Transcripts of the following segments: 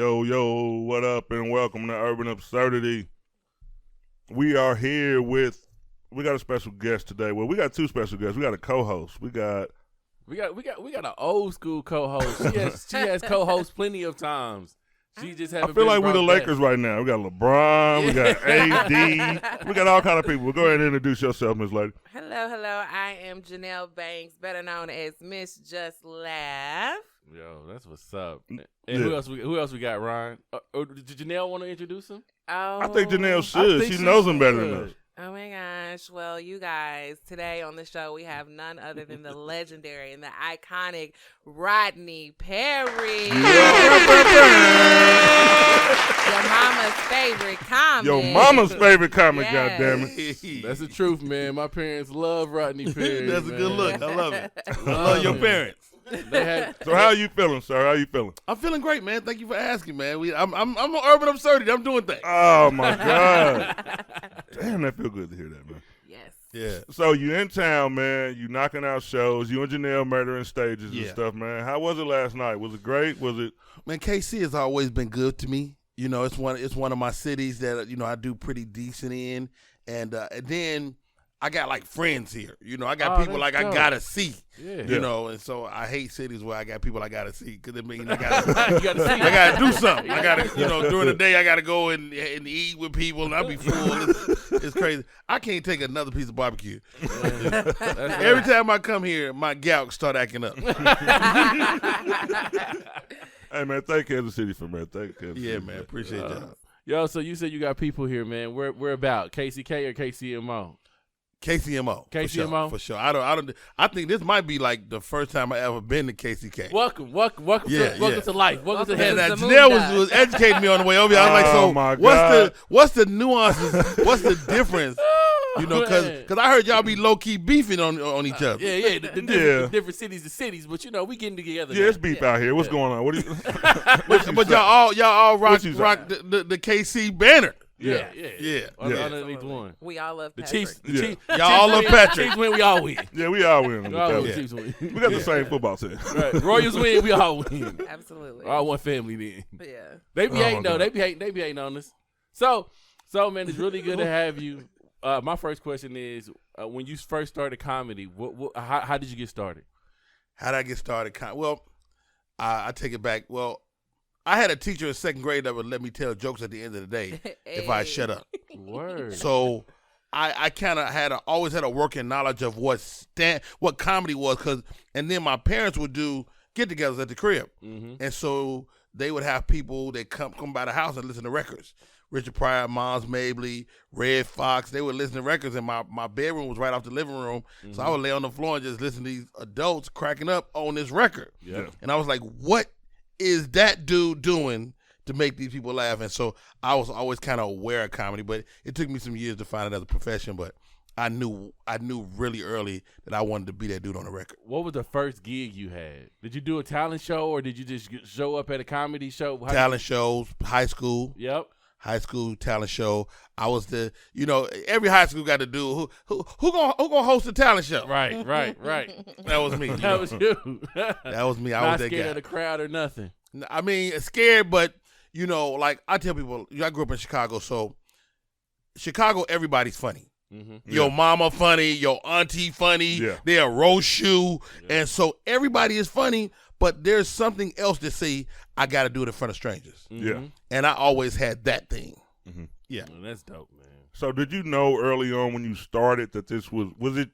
Yo, what up, and welcome to Urban Absurdity. We are here we got a special guest today. Well, we got two special guests. We got a co-host. We got an old school co-host. She has co-host plenty of times. She just haven't. I feel like we're the back. Lakers right now. We got LeBron. We got AD. We got all kind of people. Go ahead and introduce yourself, Miss Lady. Hello. I am Janelle Banks, better known as Miss Just Laugh. Yo, that's what's up. And who else we got, Ryan? Did Janelle want to introduce him? Oh, I think Janelle should. She knows him better than us. Oh my gosh. Well, you guys, today on the show we have none other than the legendary and the iconic Rodney Perry. Your mama's favorite comic. Your mama's favorite comic, Yes. goddammit. That's the truth, man. My parents love Rodney Perry. That's a man. good look. I love it. I love your parents. So how you feeling, sir? How you feeling? I'm feeling great, man. Thank you for asking, man. I'm on Urban Absurdity. I'm doing things. Oh, my God. Damn, that feel good to hear that, man. Yes. Yeah. So you in town, man. You knocking out shows. You and Janelle murdering stages and Yeah. stuff, man. How was it last night? Was it great? Was it? Man, KC has always been good to me. You know, it's one of my cities that, you know, I do pretty decent in. And then I got like friends here. You know, I got people like dope. I gotta see. Yeah. You know, and so I hate cities where I got people I gotta see because it means I gotta, You gotta see. I gotta do something. I gotta, you know, during the day I gotta go and eat with people and I'll be full. It's crazy. I can't take another piece of barbecue. Every time I come here, my gout start acting up. Hey, man, thank Kansas City for man. Thank Kansas City. Yeah, man, appreciate that. Yo, so you said you got people here, man. We're about KCK or KCMO? KCMO. KCMO? For sure. I think this might be like the first time I ever been to KCK. Welcome Yeah, to life. Welcome to And heaven. Welcome to Janelle was educating me on the way over here. I was like, Oh, so my God. what's the nuances? What's the difference? You know, Man. because I heard y'all be low key beefing on each other. Yeah, the different cities to cities, but you know, we getting together. Yeah, now. it's beef out here. What's going on? What do you? But y'all all rock What you say? the KC banner. Yeah. Yeah. Underneath one. We all love The Patrick. Chiefs. Yeah. Chiefs. Y'all all love Patrick. Chiefs win, we all win. Yeah, we all win. We all win. Yeah. Chiefs win. We got the same football team. Right. Royals win, we all win. Absolutely. All one family then. Yeah. They be Oh, hating my though. God. They be hating on us. So man, it's really good to have you. My first question is, when you first started comedy, how did you get started? How did I get started? Well, I take it back. Well, I had a teacher in second grade that would let me tell jokes at the end of the day if I shut up. Word. So I kind of always had a working knowledge of what comedy was, and then my parents would do get-togethers at the crib, and so they would have people that come by the house and listen to records. Richard Pryor, Miles Mabley, Red Fox, they would listen to records, and my bedroom was right off the living room, so I would lay on the floor and just listen to these adults cracking up on this record. Yeah. And I was like, what is that dude doing to make these people laugh? And so I was always kind of aware of comedy, but it took me some years to find it as a profession, but I knew really early that I wanted to be that dude on the record. What was the first gig you had? Did you do a talent show or did you just show up at a comedy show? Talent shows, high school. Yep. High school talent show. I was every high school got to do who gonna host a talent show? Right. That was me. That was you. That was me. I Not was that scared guy. of the crowd or nothing. I mean, scared, but like I tell people, I grew up in Chicago, so Chicago, everybody's funny. Mm-hmm. Your mama funny, your auntie funny, Yeah. they're roast you, and so everybody is funny. But there's something else to say. I got to do it in front of strangers, Yeah. and I always had that thing. Yeah. Well, that's dope, man. So did you know early on when you started that this was it?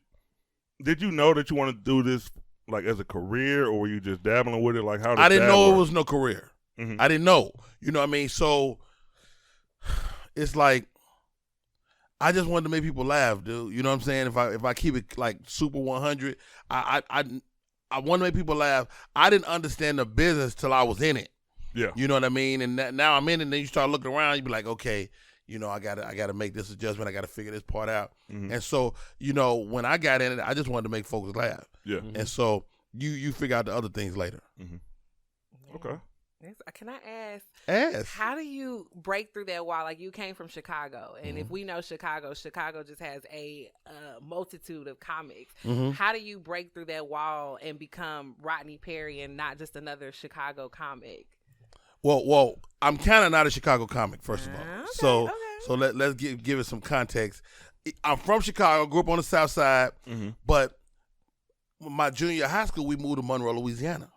Did you know that you wanted to do this like as a career, or were you just dabbling with it? Like how? I didn't know work? it was no career. Mhm. I didn't know. You know what I mean? So it's like I just wanted to make people laugh, dude. You know what I'm saying? If I keep it like super 100, I want to make people laugh. I didn't understand the business till I was in it. Yeah. You know what I mean? And now I'm in it, and then you start looking around, you be like, okay, I gotta make this adjustment. I gotta figure this part out. Mhm. And so, when I got in it, I just wanted to make folks laugh. Yeah. And so you figure out the other things later. Okay. Can I ask, Ask. how do you break through that wall? Like, you came from Chicago, and if we know Chicago just has a multitude of comics. How do you break through that wall and become Rodney Perry and not just another Chicago comic? Well, I'm kind of not a Chicago comic, first of all. Okay. So let's give it some context. I'm from Chicago, grew up on the South Side, but my junior high school, we moved to Monroe, Louisiana.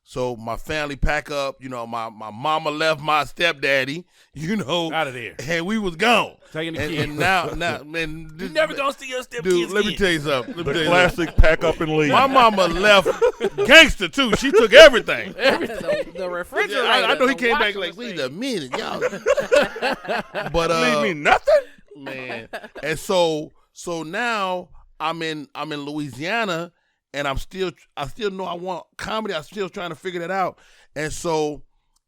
So my family pack up, my mama left my stepdaddy, out of there, and we was gone. Taking the kids. And now, man, you never gonna see your stepkids. Dude, let me tell you something. The classic pack up and leave. My mama left gangster too. She took everything. The refrigerator. I know he came back like, wait a minute, y'all. But leave me nothing, man. And so now I'm in Louisiana. And I still know I want comedy. I'm still trying to figure that out. And so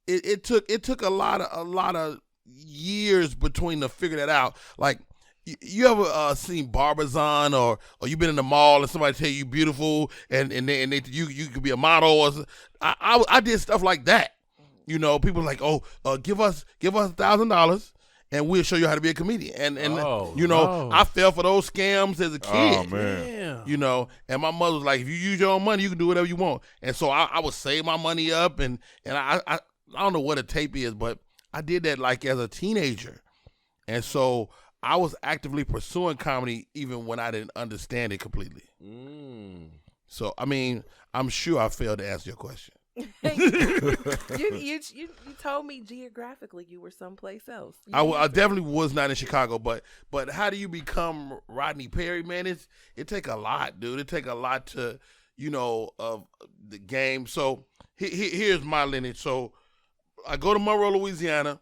it took a lot of years between to figure that out. Like, you ever seen Barbizon or you been in the mall and somebody tell you beautiful and you could be a model or I did stuff like that. People like, give us $1,000. And we'll show you how to be a comedian. And I fell for those scams as a kid. Oh, man. And my mother was like, if you use your own money, you can do whatever you want. And so I would save my money up. And I don't know what a tape is, but I did that like as a teenager. And so I was actively pursuing comedy even when I didn't understand it completely. So, I mean, I'm sure I failed to answer your question. you told me geographically you were someplace else. I definitely was not in Chicago, but how do you become Rodney Perry, man? It take a lot, dude. It take a lot to, of the game. So here's my lineage. So I go to Monroe, Louisiana,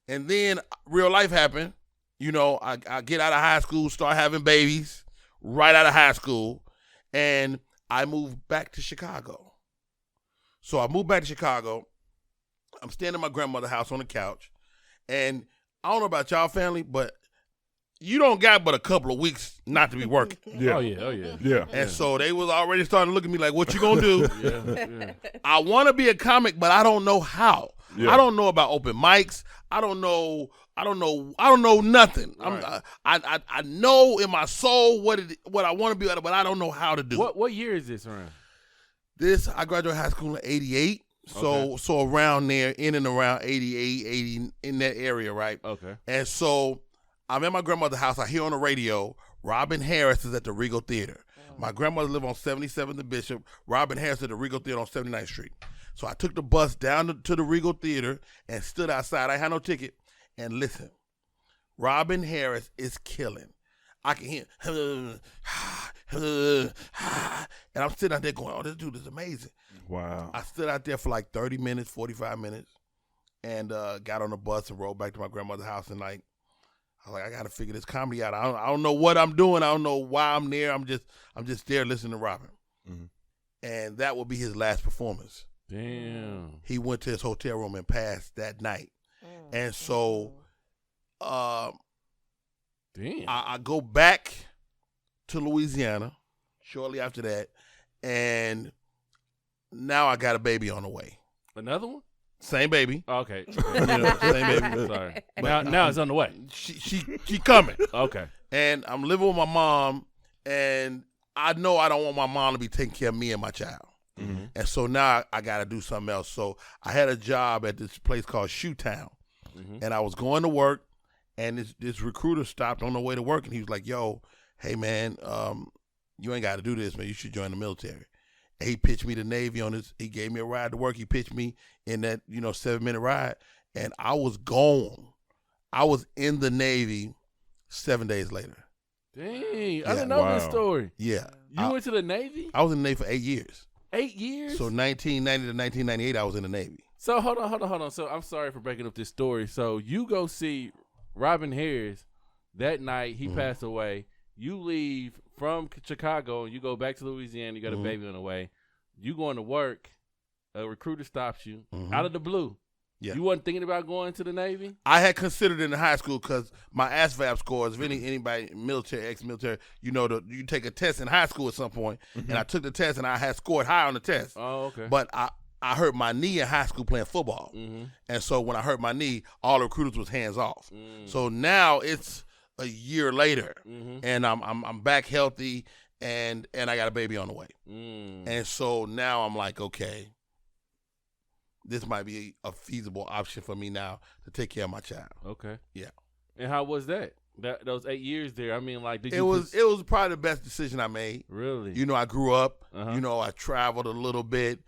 and then real life happened. I get out of high school, start having babies right out of high school, and I moved back to Chicago. So I moved back to Chicago. I'm staying at my grandmother's house on the couch. And I don't know about y'all family, but you don't got but a couple of weeks not to be working. Yeah. Oh, yeah. And so they was already starting to look at me like, what you gonna do? Yeah. I want to be a comic, but I don't know how. Yeah. I don't know about open mics. I don't know nothing. Right. I know in my soul what I want to be, but I don't know how to do it. What year is this around? I graduated high school in 88. So around there, in and around 88, 80, in that area, right? Okay. And so I'm at my grandmother's house. I hear on the radio, Robin Harris is at the Regal Theater. My grandmother lived on 77th and Bishop. Robin Harris at the Regal Theater on 79th Street. So I took the bus down to the Regal Theater and stood outside. I had no ticket. And listen, Robin Harris is killing. I can hear and I'm sitting out there going, oh, this dude is amazing. Wow. I stood out there for like 30 minutes, 45 minutes, and got on the bus and rode back to my grandmother's house. And I was like, I got to figure this comedy out. I don't know what I'm doing. I don't know why I'm there. I'm just there listening to Robin. Mm-hmm. And that will be his last performance. Damn. He went to his hotel room and passed that night. And so damn. I go back to Louisiana shortly after that, and now I got a baby on the way. Another one? Same baby. Oh, okay. Same baby. Sorry. Now it's on the way. She coming. Okay. And I'm living with my mom, and I know I don't want my mom to be taking care of me and my child. Mm-hmm. And so now I got to do something else. So I had a job at this place called Shoetown, and I was going to work, and this recruiter stopped on the way to work, and he was like, yo, hey, man, you ain't got to do this, man. You should join the military. And he pitched me the Navy on this. He gave me a ride to work. He pitched me in that, 7-minute ride, and I was gone. I was in the Navy 7 days later. Dang, I didn't know this story. Yeah. You went to the Navy? I was in the Navy for 8 years. 8 years? So 1990 to 1998, I was in the Navy. So hold on. So I'm sorry for breaking up this story. So you go see Robin Harris that night. He passed away. You leave from Chicago and you go back to Louisiana. You got a baby on the way. You going to work. A recruiter stops you out of the blue. Yeah. You wasn't thinking about going to the Navy? I had considered in high school because my ASVAB scores, if anybody military, ex-military, you take a test in high school at some point, and I took the test and I had scored high on the test. Oh, okay. But I hurt my knee in high school playing football. And so when I hurt my knee, all the recruiters was hands off. So now it's a year later, and I'm back healthy, and I got a baby on the way. And so now I'm like, okay, this might be a feasible option for me now to take care of my child. Okay. Yeah. And how was that? Those 8 years there? I mean, like, it was probably the best decision I made. Really? You know, I grew up. Uh-huh. I traveled a little bit.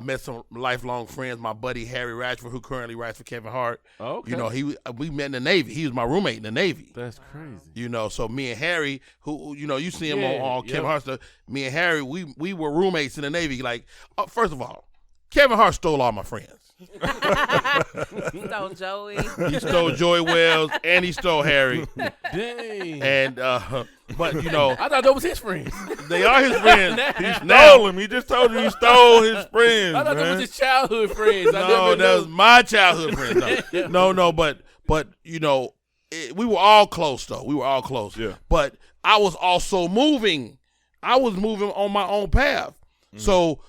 Met some lifelong friends. My buddy Harry Ratchford, who currently writes for Kevin Hart. Okay. We met in the Navy. He was my roommate in the Navy. That's crazy. So me and Harry, who you see him on Kevin Hart stuff. Me and Harry, we were roommates in the Navy. Like, first of all, Kevin Hart stole all my friends. Stole Joey. He stole Joey Wells and he stole Harry. Dang. And but I thought that was his friends. they are his friends. He stole him. He just told you he stole his friends. I thought that man. was his childhood friends. No, that was my childhood friends. No, but we were all close though. We were all close. Yeah. But I was also moving. I was moving on my own path. So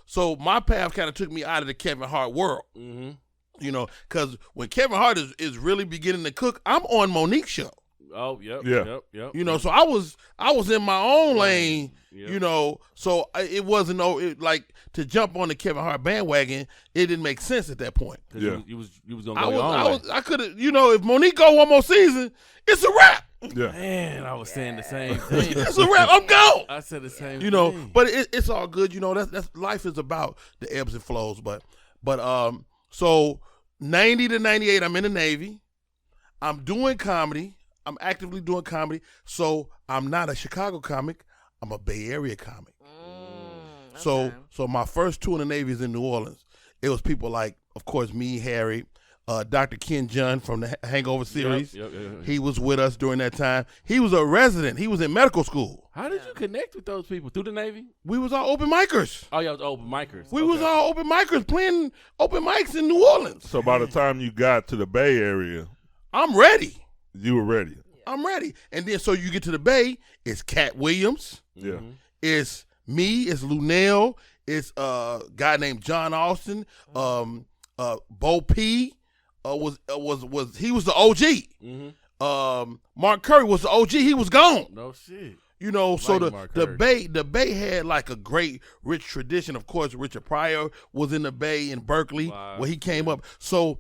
my path kind of took me out of the Kevin Hart world. Mm-hmm. Because when Kevin Hart is really beginning to cook, I'm on Monique's show. Oh, yep. Yeah. Yep. So I was in my own lane. Yep. So it wasn't like to jump on the Kevin Hart bandwagon. It didn't make sense at that point. Yeah. You was gonna go your own way. I could have. If Monique go one more season, it's a wrap. Yeah. Man, I was saying the same thing. It's a wrap. I'm gone. I said the same thing. But it's all good. That's life is about the ebbs and flows. But so 90 to 98, I'm in the Navy. I'm doing comedy. I'm actively doing comedy. So I'm not a Chicago comic. I'm a Bay Area comic. Okay. So my first tour in the Navy is in New Orleans. It was people like, of course, me, Harry, Dr. Ken Jun from the Hangover series. Yep. He was with us during that time. He was a resident. He was in medical school. How did you connect with those people? Through the Navy? We was all open micers. Oh, yeah, it was open micers. We was all open micers playing open mics in New Orleans. So by the time you got to the Bay Area, I'm ready. you were ready. I'm ready. And then so you get to the Bay, it's Cat Williams. Yeah. It's me. It's Lunell. It's a guy named John Austin. Bo P. Was he was the OG. Mm-hmm. Mark Curry was the OG. He was gone. No shit. So Mark the Curry. Bay had like a great rich tradition. Of course, Richard Pryor was in the Bay in Berkeley where he came up. So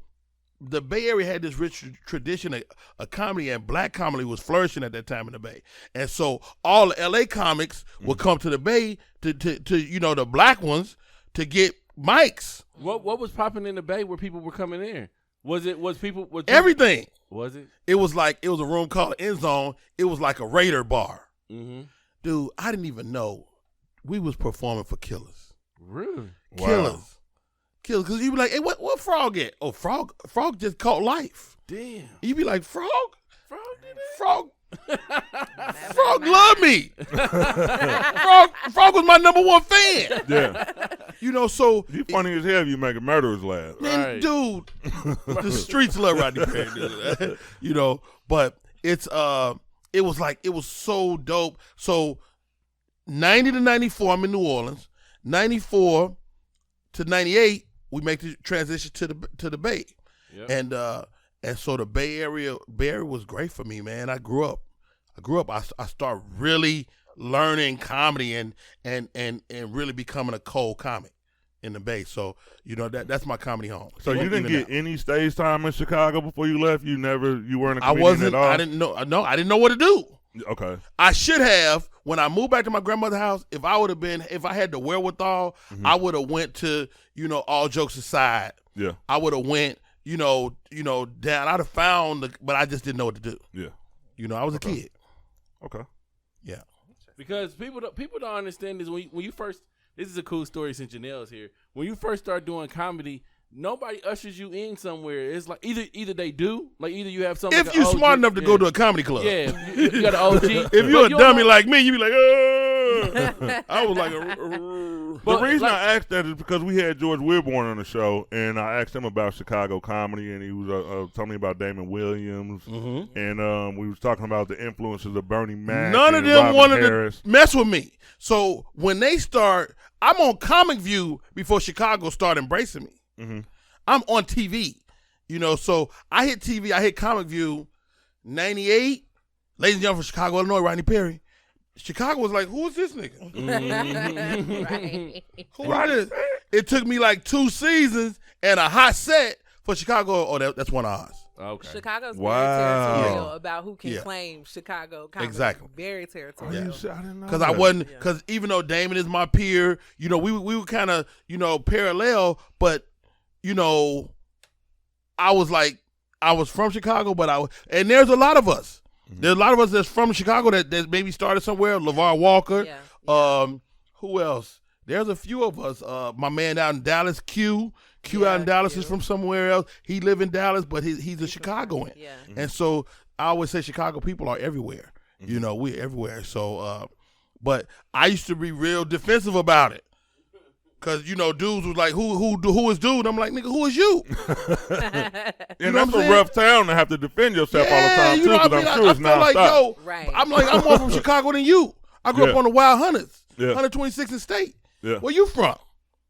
the Bay Area had this rich tradition of comedy, and black comedy was flourishing at that time in the Bay. And so all the LA comics would come to the Bay to the black ones to get mics. What was popping in the Bay where people were coming in? Was people Everything. Was it? It was a room called End Zone. It was like a Raider bar. Mm-hmm. Dude, I didn't even know we was performing for Killers. Really? Wow. Killers. Because you be like, hey, what Frog at? Oh, Frog just caught life. Damn. You be like, Frog? Frog did it? Frog loved me. Frog was my number one fan. Yeah. So You funny as hell if you make a murderers laugh. man, Right. dude, the streets love Rodney Perry, dude. But it was so dope. So 90 to 94, I'm in New Orleans. 94 to 98, we make the transition to the Bay. Yep. And so the Bay Area was great for me, man. I grew up. I started really learning comedy and really becoming a cold comic in the Bay. So that's my comedy home. So you didn't get any stage time in Chicago before you left? You weren't a comedian I wasn't. at all? I didn't know. No, I didn't know what to do. Okay. I should have when I moved back to my grandmother's house. If I had the wherewithal, I would have went to all jokes aside. Yeah. I would have went down. I'd have found, but I just didn't know what to do. Yeah. I was a kid. Okay. Yeah. Because people don't understand this when you first. This is a cool story since Janelle's here. When you first start doing comedy, nobody ushers you in somewhere. It's like either they do, like either you have something. If you're smart enough to go to a comedy club. Yeah, you got an OG. If you're a dummy like me, you be like, I was like, The reason I asked that is because we had George Wilborn on the show, and I asked him about Chicago comedy, and he was telling me about Damon Williams, and we was talking about the influences of Bernie Mac. None of and them Robin wanted Harris. to mess with me. So when they start, I'm on Comic View before Chicago started embracing me. Mm-hmm. I'm on TV, so I hit TV, I hit Comic View, 98, ladies and gentlemen from Chicago, Illinois, Rodney Perry. Chicago was like, who is this nigga? Right. Who is this? It took me like 2 seasons, And a hot set for Chicago, that's one of ours. Okay. Chicago's Wow. very territorial about who can Yeah. claim Chicago comedy. Exactly. Very territorial. I didn't know Because that. I wasn't, because even though Damon is my peer, you know, we were kind of, you know, parallel, but, you know, I was from Chicago, but and there's a lot of us. Mm-hmm. There's a lot of us that's from Chicago that maybe started somewhere. LeVar Walker. Yeah. Who else? There's a few of us. My man out in Dallas, Q out in Dallas is from somewhere else. He live in Dallas, but he's a Chicagoan. Yeah. And so I always say Chicago people are everywhere. You know, we're everywhere. So, but I used to be real defensive about it. Cause you know, dudes was like, "Who is dude?" I'm like, "Nigga, who is you?" And that's a rough town to have to defend yourself all the time too. Because I'm sure it's I feel nonstop. Right. I'm more from Chicago than you. I grew up on the Wild Hunters, Yeah. 126th and State. Yeah. Where you from?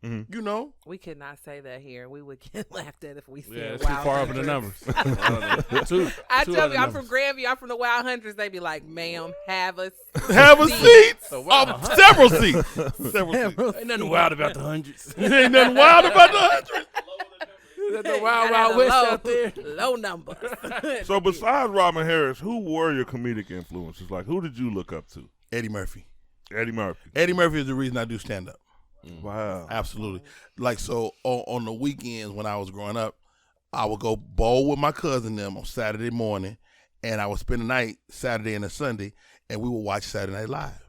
Mm-hmm. You know. We could not say that here. We would get laughed at if we said Yeah, it's Wild too far up in the Hundreds. numbers. I tell you, I'm from Grandview. I'm from the Wild Hundreds. They be like, "Ma'am, have a Have a seat. Wow. Several seats. Several seats. Ain't nothing wild about the hundreds. Ain't nothing wild about the 100. The wild, Gotta wild have west a out there. low numbers. So besides Robin Harris, who were your comedic influences? Like, who did you look up to? Eddie Murphy. Eddie Murphy. Eddie Murphy is the reason I do stand up. Wow. Absolutely. Like, so on the weekends when I was growing up, I would go bowl with my cousin them on Saturday morning, and I would spend the night Saturday and a Sunday, and we would watch Saturday Night Live.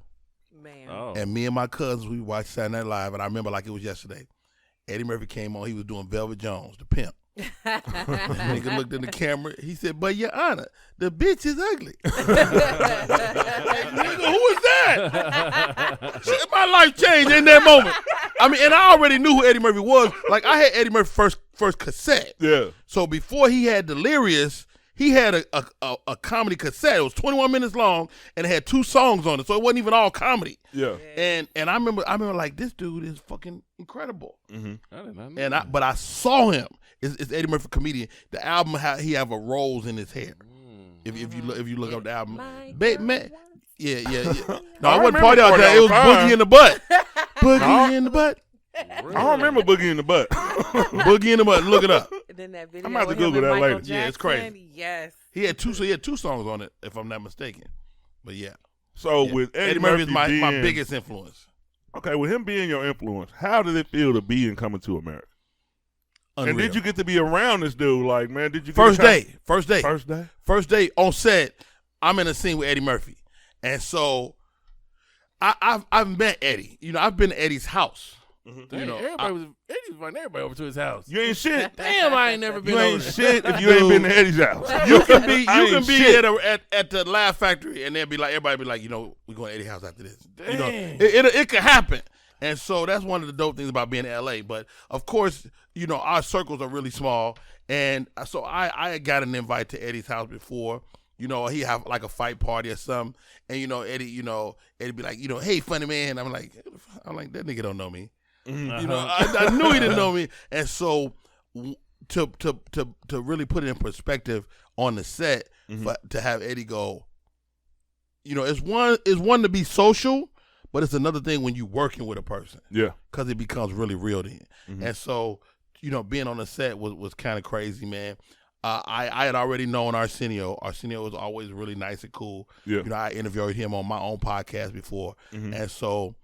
Man. Oh. And me and my cousins, we watched Saturday Night Live, and I remember like it was yesterday. Eddie Murphy came on. He was doing Velvet Jones, the pimp. Nigga looked in the camera. He said, "But Your Honor, the bitch is ugly." Nigga, who is that? Shit, my life changed in that moment. I mean, and I already knew who Eddie Murphy was. Like, I had Eddie Murphy first cassette. Yeah. So before he had Delirious, he had a comedy cassette. It was 21 minutes long, and it had 2 songs on it. So it wasn't even all comedy. Yeah. And I remember like, this dude is fucking incredible. Mm-hmm. I did not know. But I saw him. It's Eddie Murphy comedian. The album he have a rose in his hair. If you look up the album, man, yeah. No, I wasn't party out there. It was Boogie in the Butt. Boogie in the Butt. I don't remember Boogie in the Butt. Boogie in the Butt. Look it up. And then that video I'm about to with him Google and that Michael later. Yeah, it's Jackson. crazy. Yes. He had 2 songs on it, if I'm not mistaken. But yeah. So Yeah. with Eddie Murphy is my being, biggest influence. Okay, with him being your influence, how did it feel to be in Coming to America? Unreal. And did you get to be around this dude? Like, man, did you get First a kind- day. First day? On set, I'm in a scene with Eddie Murphy. And so I've met Eddie. You know, I've been to Eddie's house. Dang, You know, Eddie was inviting everybody over to his house. You ain't shit. Damn, I ain't never been You over ain't there. shit if you ain't been to Eddie's house. You can be I ain't you shit. can be at the Laugh Factory, and they'll be like, everybody be like, you know, we going to Eddie's house after this. You know, Dang. it could happen. And so that's one of the dope things about being in LA. But of course, you know, our circles are really small. And so I got an invite to Eddie's house before. You know, he have like a fight party or something. And Eddie be like, hey, funny man. I'm like, that nigga don't know me. Mm-hmm. You know, I knew he didn't know me. And so to really put it in perspective on the set, to have Eddie go, you know, it's one to be social, but it's another thing when you working with a person. Yeah. Because it becomes really real then. Mm-hmm. And so, you know, being on the set was kind of crazy, man. I had already known Arsenio. Arsenio was always really nice and cool. Yeah. You know, I interviewed him on my own podcast before. Mm-hmm. And so,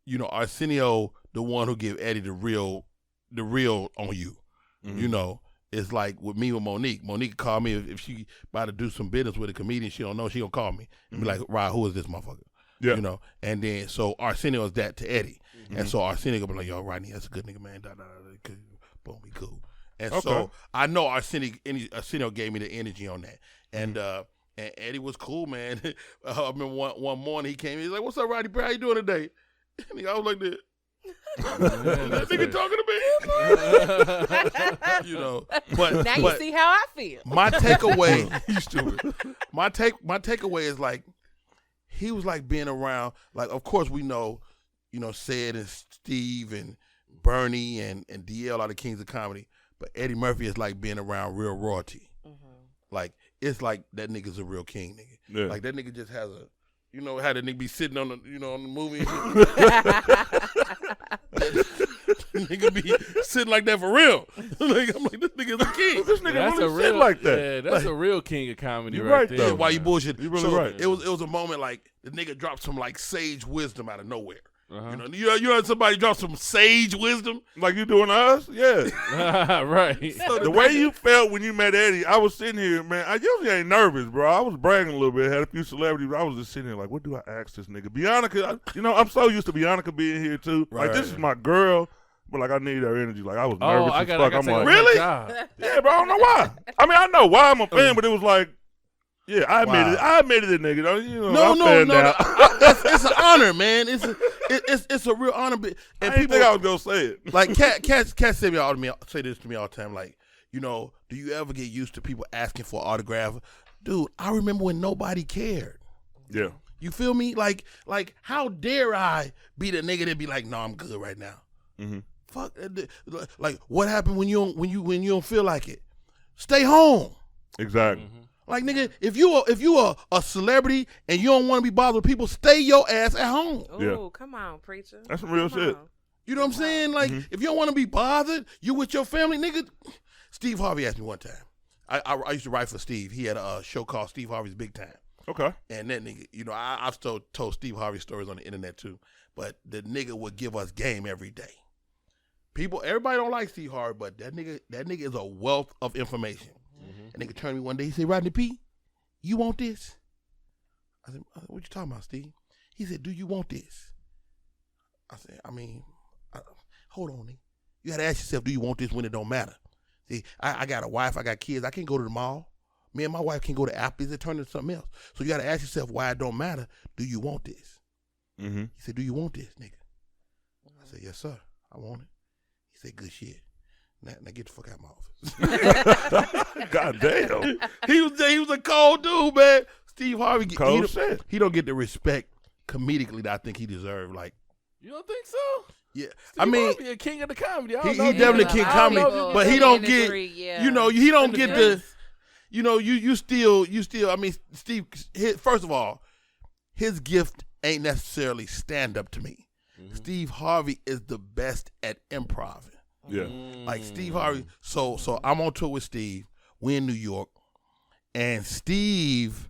you know, Arsenio, the one who give Eddie the real on you. Mm-hmm. You know, it's like with me with Monique. Monique called me if she about to do some business with a comedian she don't know, she gonna call me and be like, Rod, who is this motherfucker? Yeah. You know, and then so Arsenio is that to Eddie. Mm-hmm. And so Arsenio gonna be like, yo, Rodney, that's a good nigga, man. Boom, be cool. And Okay. so I know Arsenio gave me the energy on that. And Eddie was cool, man. I remember one morning he came, he's like, what's up, Rodney Perry? How you doing today? And I was like this. That nigga talking to me. You know, but Now you see how I feel. my takeaway, you stupid. My takeaway is like he was like being around. Like, of course we know, you know, Sid and Steve and Bernie and DL are the kings of comedy. But Eddie Murphy is like being around real royalty. Like it's like that nigga's a real king, nigga. Yeah. Like that nigga just has a, you know, how that nigga be sitting on the, you know, on the movie. nigga be sitting like that for real. Like, I'm like, this nigga's a king. This nigga That's really sit like that. Yeah, that's a real king of comedy You're right right, there. though. Why you bullshit? You really so right. It was a moment like the nigga dropped some like sage wisdom out of nowhere. Uh-huh. You know somebody drop some sage wisdom. Like you doing to us? Yeah. Right. The way you felt when you met Eddie, I was sitting here, man. I usually ain't nervous, bro. I was bragging a little bit. Had a few celebrities. I was just sitting here like, what do I ask this nigga? Bianca, I'm so used to Bianca being here too. Right. Like this is my girl, but like I need her energy. Like I was nervous as fuck. I'm like, really? yeah, bro. I don't know why. I mean, I know why I'm a fan, but it was like, yeah, I admitted it. I admitted it, nigga. No. It's an honor, man. It's a real honor. And I didn't think I was gonna say it. Like Cat say this to me all the time. Like, do you ever get used to people asking for an autograph? Dude, I remember when nobody cared. Yeah. You feel me? Like how dare I be the nigga that be like, no, I'm good right now. Mm-hmm. Fuck. Like, what happened when you don't feel like it? Stay home. Exactly. Mm-hmm. Like, nigga, if you are a celebrity and you don't want to be bothered with people, stay your ass at home. Oh, come on, preacher. That's some real shit. You know what I'm saying? Like, if you don't want to be bothered, you with your family, nigga. Steve Harvey asked me one time. I used to write for Steve. He had a show called Steve Harvey's Big Time. Okay. And that nigga, I've told Steve Harvey stories on the internet too. But the nigga would give us game every day. Everybody don't like Steve Harvey, but that nigga is a wealth of information. And nigga turned to me one day. He said, Rodney P, you want this? I said, what you talking about, Steve? He said, do you want this? I said, hold on, nigga. You got to ask yourself, do you want this when it don't matter? See, I got a wife, I got kids. I can't go to the mall. Me and my wife can go to Applebee's and turn into something else. So you got to ask yourself why it don't matter. Do you want this? Mm-hmm. He said, do you want this, nigga? I said, yes, sir. I want it. He said, good shit. Now get the fuck out of my office. God damn. He was a cold dude, man. Steve Harvey, Cold shit. He don't get the respect comedically that I think he deserved. Like, You don't think so? yeah, Steve Harvey a king of the comedy. he definitely king comedy, but he don't get, he don't get the, you still. I mean, Steve. First of all, his gift ain't necessarily stand up to me. Mm-hmm. Steve Harvey is the best at improv. Yeah. Like Steve Harvey. So I'm on tour with Steve. We in New York. And Steve,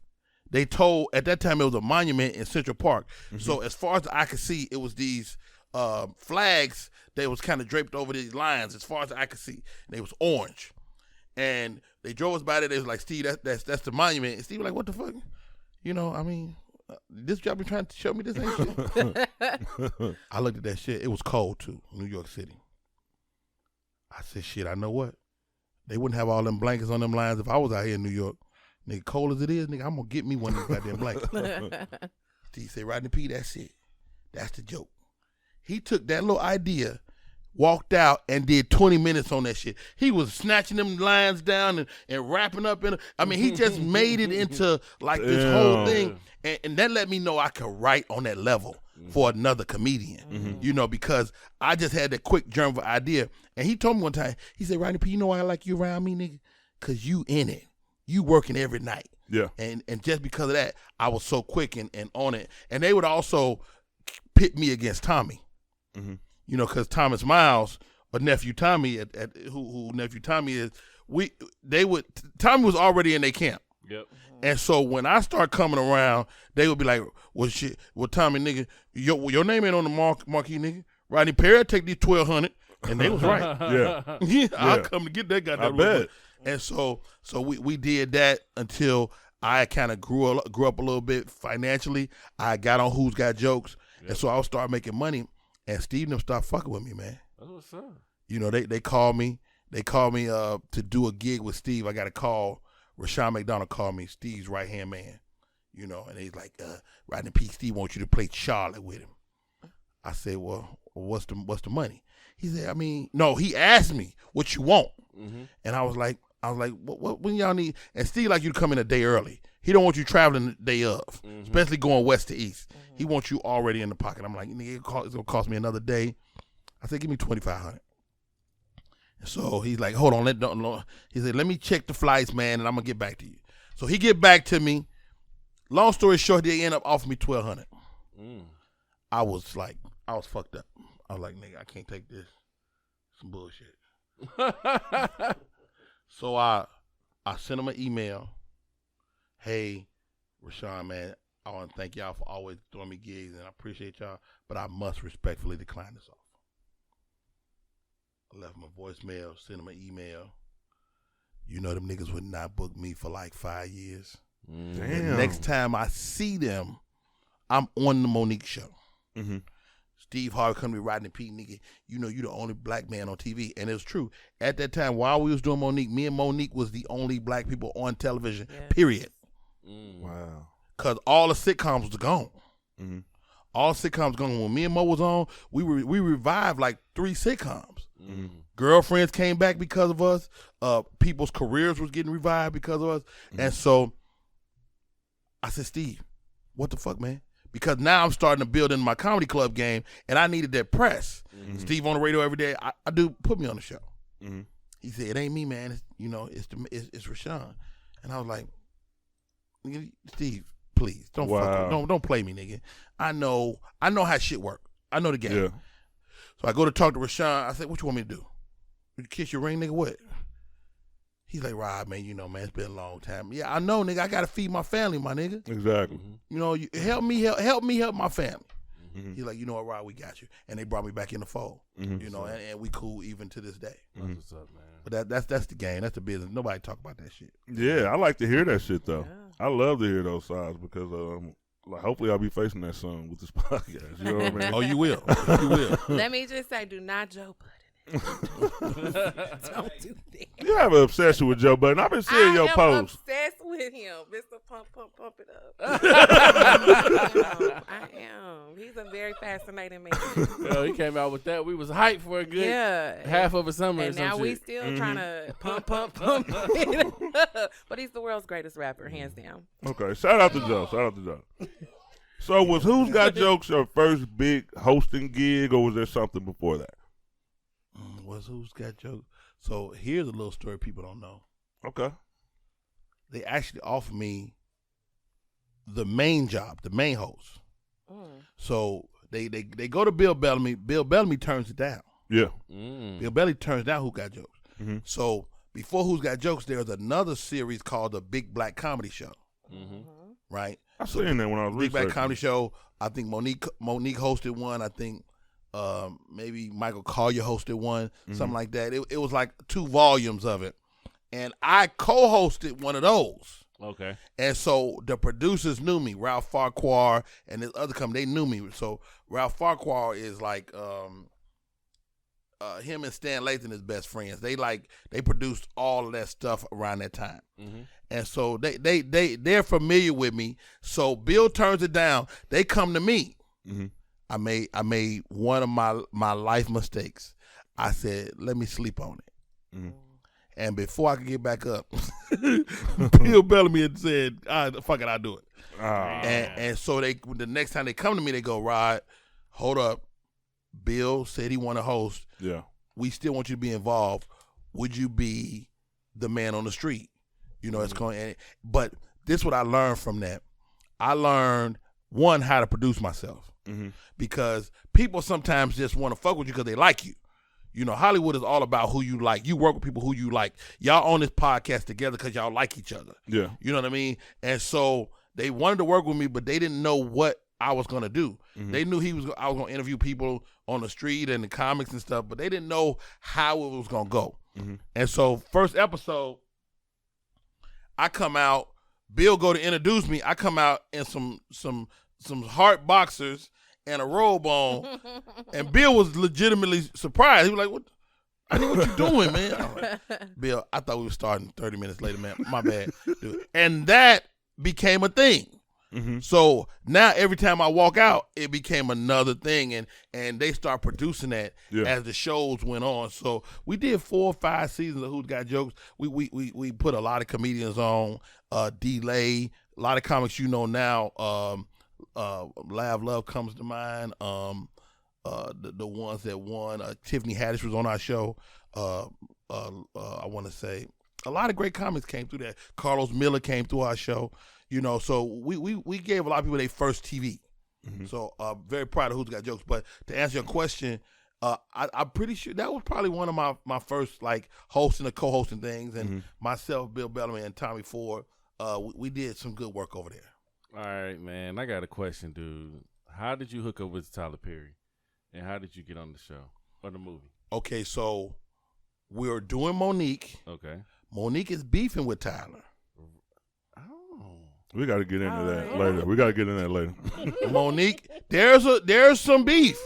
they told, at that time it was a monument in Central Park. Mm-hmm. So as far as I could see, it was these flags that was kind of draped over these lines as far as I could see. And they was orange. And they drove us by there. They was like, Steve, that's the monument. And Steve was like, what the fuck? This job been trying to show me this ain't shit. I looked at that shit. It was cold too, New York City. I said, shit, I know what? They wouldn't have all them blankets on them lines if I was out here in New York. Nigga, cold as it is, nigga, I'm going to get me one of these goddamn blankets. Steve said, Rodney P, that's it. That's the joke. He took that little idea, walked out, and did 20 minutes on that shit. He was snatching them lines down and wrapping up in it. I mean, he just made it into like this whole thing. And that let me know I could write on that level for another comedian, because I just had that quick germ of idea. And he told me one time, he said, Rodney P, you know why I like you around me, nigga? Because you in it. You working every night. Yeah. And just because of that, I was so quick and on it. And they would also pit me against Tommy. Mm-hmm. Because Thomas Miles, or nephew Tommy, who nephew Tommy is, Tommy was already in their camp. Yep. And so when I start coming around, they would be like, well, shit, Tommy, nigga, your name ain't on the marquee, nigga. Rodney Perry, take these 1,200. And they was right. Yeah. I'll come to get that goddamn. I bet. And so we did that until I kind of grew up a little bit financially. I got on Who's Got Jokes. Yep. And so I would start making money. And Steve and them started fucking with me, man. That's what's up. They called me. They called me to do a gig with Steve. I got a call. Rashawn McDonald called me, Steve's right-hand man. And he's like, Rodney P, Steve wants you to play Charlotte with him. I said, well, what's the money? He said, no, he asked me what you want. Mm-hmm. And I was like, what when y'all need? And Steve like you to come in a day early. He don't want you traveling the day of, especially going west to east. Mm-hmm. He wants you already in the pocket. I'm like, it's gonna cost me another day. I said, give me $2,500. And so he's like, hold on, he said, let me check the flights, man, and I'm gonna get back to you. So he get back to me. Long story short, they end up offering me $1,200. I was fucked up. I was like, nigga, I can't take this. Some bullshit. So I sent him an email. Hey, Rashawn, man, I want to thank y'all for always throwing me gigs, and I appreciate y'all, but I must respectfully decline this offer. I left him a voicemail, sent him an email. You know them niggas would not book me for like 5 years. Damn. The next time I see them, I'm on the Monique show. Mm-hmm. Steve Harvey come to me, Rodney P, nigga, you know you the only black man on TV. And it was true. At that time, while we was doing Monique, me and Monique was the only black people on television, period. Wow. Because all the sitcoms was gone. Mm-hmm. All the sitcoms gone. When me and Mo was on, we revived like 3 sitcoms. Mm-hmm. Girlfriends came back because of us. People's careers was getting revived because of us. Mm-hmm. And so I said, Steve, what the fuck, man? Because now I'm starting to build in my comedy club game, and I needed that press. Mm-hmm. Steve on the radio every day. I do put me on the show. Mm-hmm. He said, it ain't me, man. It's Rashawn. And I was like, Steve, please don't play me, nigga. I know how shit work. I know the game. Yeah. So I go to talk to Rashawn. I said, what you want me to do? You kiss your ring, nigga? What? He's like, Rob, man, you know, man, it's been a long time. Yeah, I know, nigga. I got to feed my family, my nigga. Exactly. You know, help me help my family. Mm-hmm. He's like, you know what, Rob, we got you. And they brought me back in the fold. Mm-hmm. You know, and we cool even to this day. Mm-hmm. What's up, man? But that's the game. That's the business. Nobody talk about that shit. Yeah, I like to hear that shit, though. Yeah. I love to hear those sides because like, hopefully I'll be facing that soon with this podcast. You know what I mean? Oh, you will. You will. Let me just say, do not Joe Budden. Don't do that. You have an obsession with Joe Budden. I've been seeing your posts. I'm obsessed with him. Mr. Pump it up. I am. He's a very fascinating man. Yo, he came out with that. We was hyped for a good half of a summer. And now we still trying to pump it up. But he's the world's greatest rapper, hands down. Okay, shout out to Joe. So was Who's Got Jokes your first big hosting gig, or was there something before that? Was Who's Got Jokes? So here's a little story people don't know. Okay. They actually offered me the main job, the main host. So they go to Bill Bellamy. Bill Bellamy turns it down. Yeah. Bill Bellamy turns down Who Got Jokes. Mm-hmm. So before Who's Got Jokes, there was another series called the Big Black Comedy Show. Mm-hmm. Right? I seen that when I was Big Black Comedy Show. I think Monique hosted one. I think maybe Michael Collier hosted one, something like that. It was like 2 volumes of it. And I co-hosted one of those. Okay. And so the producers knew me, Ralph Farquhar and this other company, they knew me. So Ralph Farquhar is like him and Stan Lathan is best friends. They produced all of that stuff around that time. Mm-hmm. And so they're familiar with me. So Bill turns it down. They come to me. Mm-hmm. I made one of my life mistakes. I said, let me sleep on it. Mm-hmm. And before I could get back up, Bill Bellamy had said, fuck it, I'll do it. And so the next time they come to me, they go, Rod, hold up. Bill said he want to host. Yeah. We still want you to be involved. Would you be the man on the street? You know, it's going. But this is what I learned from that. I learned, one, how to produce myself. Mm-hmm. Because people sometimes just want to fuck with you because they like you. You know, Hollywood is all about who you like. You work with people who you like. Y'all on this podcast together because y'all like each other. Yeah. You know what I mean? And so they wanted to work with me, but they didn't know what I was going to do. Mm-hmm. They knew I was going to interview people on the street and the comics and stuff, but they didn't know how it was going to go. Mm-hmm. And so first episode, I come out, Bill go to introduce me. I come out in some heart boxers and a robe on, and Bill was legitimately surprised. He was like, "What? I know what you doing, man." I'm like, Bill, I thought we were starting 30 minutes later, man. My bad. Dude. And that became a thing. Mm-hmm. So now every time I walk out, it became another thing, and they start producing that as the shows went on. So we did 4 or 5 seasons of Who's Got Jokes. We put a lot of comedians on. Delay, a lot of comics you know now. Lav Love comes to mind. The ones that won. Tiffany Haddish was on our show. I want to say a lot of great comics came through that. Carlos Miller came through our show. You know, so we gave a lot of people their first TV. Mm-hmm. So very proud of Who's Got Jokes. But to answer your question, I'm pretty sure that was probably one of my first like hosting or co-hosting things, and myself, Bill Bellamy, and Tommy Ford, we did some good work over there. All right, man. I got a question, dude. How did you hook up with Tyler Perry, and how did you get on the show or the movie? Okay, so we're doing Monique. Okay. Monique is beefing with Tyler. Oh. We got to get into that later. We got to get into that later. Monique, there's some beef,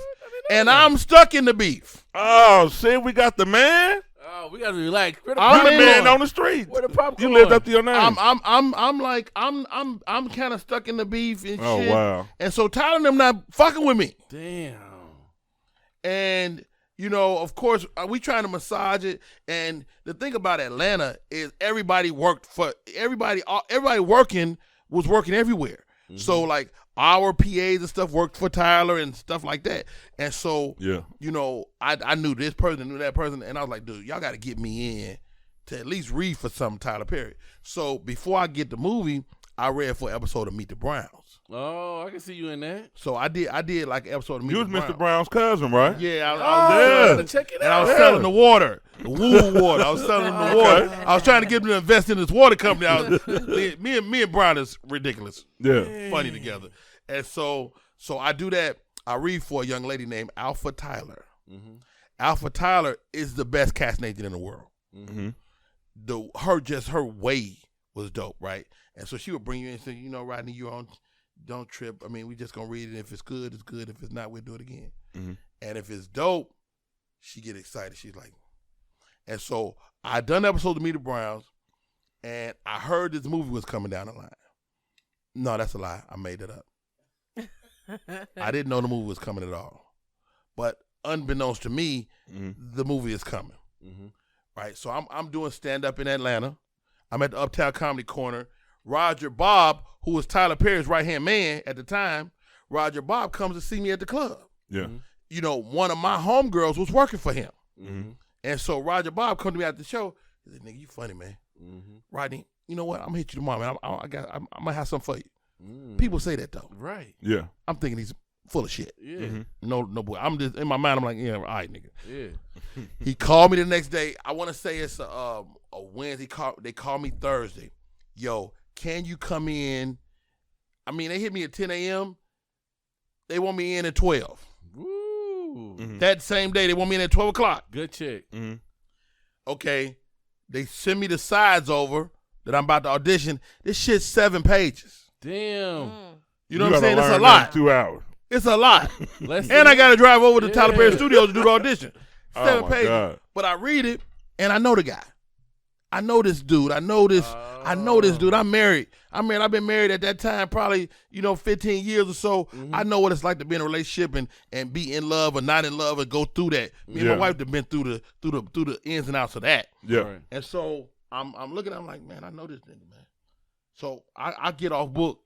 and I'm stuck in the beef. Oh, see, we got the man. Oh, we got to relax. I'm the man on the street. Where the popcorn? You lived up to your name. I'm kind of stuck in the beef and shit. Oh, wow. And so Tyler and them not fucking with me. Damn. And you know, of course, we trying to massage it. And the thing about Atlanta is everybody working was working everywhere. Mm-hmm. So like our PAs and stuff worked for Tyler and stuff like that. And so, you know, I knew this person, knew that person, and I was like, dude, y'all got to get me in to at least read for some Tyler Perry. So before I get the movie, I read for an episode of Meet the Browns. Oh, I can see you in that. So I did like an episode of Meet the Browns. You was Mr. Brown's cousin, right? Yeah, I was check it out. And I was selling the water, the woo water. I was selling the water. I was trying to get him to invest in this water company. Me and Brown is ridiculous. Yeah, funny together. And so I do that. I read for a young lady named Alpha Tyler. Mm-hmm. Alpha Tyler is the best casting agent in the world. Mm-hmm. Her way was dope, right? And so she would bring you in and say, you know, Rodney, you're on. Don't trip. I mean, we just gonna read it. If it's good, it's good. If it's not, we'll do it again. Mm-hmm. And if it's dope, she get excited. She's like, and so I done episode of Meet the Browns, and I heard this movie was coming down the line. No, that's a lie. I made it up. I didn't know the movie was coming at all. But unbeknownst to me, the movie is coming. Mm-hmm. Right. So I'm doing stand up in Atlanta. I'm at the Uptown Comedy Corner. Roger Bob, who was Tyler Perry's right-hand man at the time, Roger Bob comes to see me at the club. Yeah. Mm-hmm. You know, one of my homegirls was working for him. Mm-hmm. And so Roger Bob come to me at the show. He said, nigga, you funny, man. Mm-hmm. Rodney, you know what? I'm going to hit you tomorrow, man. I'm going to have something for you. Mm-hmm. People say that, though. Right. Yeah. I'm thinking he's full of shit. Yeah. Mm-hmm. No, boy. I'm just, in my mind, I'm like, yeah, all right, nigga. Yeah. He called me the next day. I want to say it's a Wednesday. They called me Thursday. Yo, can you come in? I mean, they hit me at 10 a.m. They want me in at 12. Woo. Mm-hmm. That same day, they want me in at 12 o'clock. Good chick. Mm-hmm. Okay. They send me the sides over that I'm about to audition. This shit's 7 pages. Damn. You know what I'm saying? It's a lot. 2 hours. It's a lot. And I got to drive over to Tyler Perry Studios to do the audition. 7 pages. God. But I read it, and I know the guy. I know this dude. I know this dude. I'm married. I've been married at that time probably, 15 years or so. Mm-hmm. I know what it's like to be in a relationship and be in love or not in love and go through that. Me and my wife have been through the ins and outs of that. Yeah. Right. And so I'm looking at him like, man, I know this nigga, man. So I get off book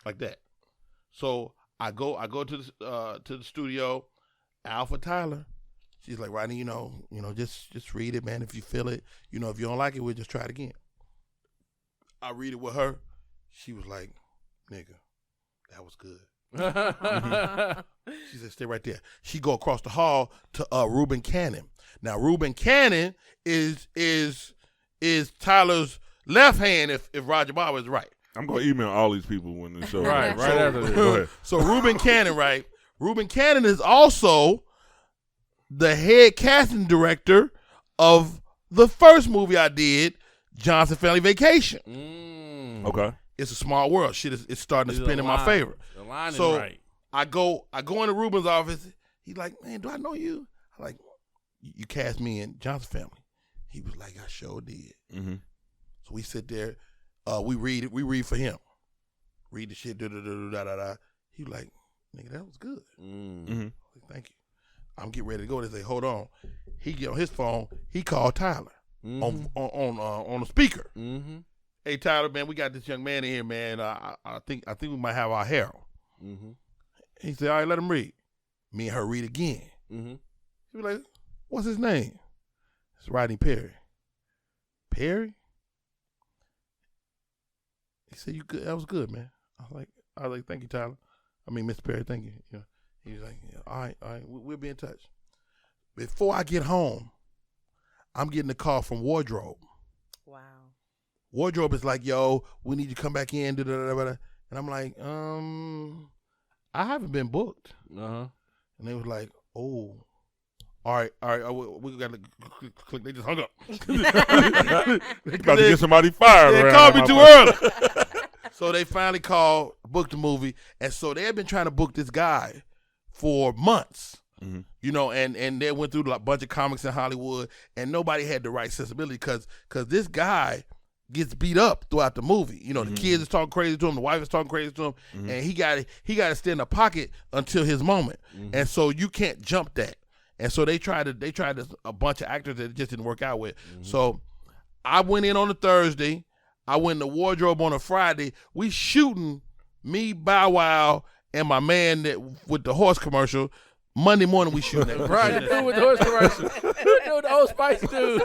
like that. So I go to the studio, Alpha Tyler. She's like, Rodney, just read it, man. If you feel it, if you don't like it, we'll just try it again. I read it with her. She was like, nigga, that was good. She said, stay right there. She go across the hall to Reuben Cannon. Now, Reuben Cannon is Tyler's left hand if Roger Bob is right. I'm going to email all these people when this show right after this. Go ahead. So Reuben Cannon, right? Reuben Cannon is also the head casting director of the first movie I did, Johnson Family Vacation. Okay. It's a small world. Shit is starting to spin in my favor. The line so is right. I go into Reuben's office. He's like, man, do I know you? I'm like, you cast me in Johnson Family. He was like, I sure did. Mm-hmm. So we sit there. We read for him. Read the shit. Da-da-da-da-da-da. He was like, nigga, that was good. Mm-hmm. Thank you. I'm getting ready to go. They say, hold on. He get on his phone. He called Tyler on the speaker. Mm-hmm. Hey Tyler, man, we got this young man in here, man. I think we might have our hair on. Mm-hmm. He said, all right, let him read. Me and her read again. Mm-hmm. He was like, what's his name? It's Rodney Perry. Perry? He said, you good? That was good, man. I was like, thank you, Tyler. I mean, Mr. Perry, thank you. He was like, yeah, all right, we'll be in touch. Before I get home, I'm getting a call from Wardrobe. Wow. Wardrobe is like, yo, we need you to come back in. Da, da, da, da. And I'm like, I haven't been booked. Uh-huh. And they was like, oh. All right, we got to click. They just hung up. About to get somebody fired. They called me too early. So they finally booked the movie. And so they had been trying to book this guy for months. Mm-hmm. You know, and they went through a bunch of comics in Hollywood, and nobody had the right sensibility because this guy gets beat up throughout the movie. You know, the kids is talking crazy to him, the wife is talking crazy to him, and he got to stay in the pocket until his moment. And so you can't jump that. And so they tried a bunch of actors that it just didn't work out with. So I went in on a Thursday. I went to Wardrobe on a Friday. We shooting, me, Bow Wow, and my man with the horse commercial. Monday morning we shooting that. Right, dude with the horse commercial. Dude, the Old Spice dude.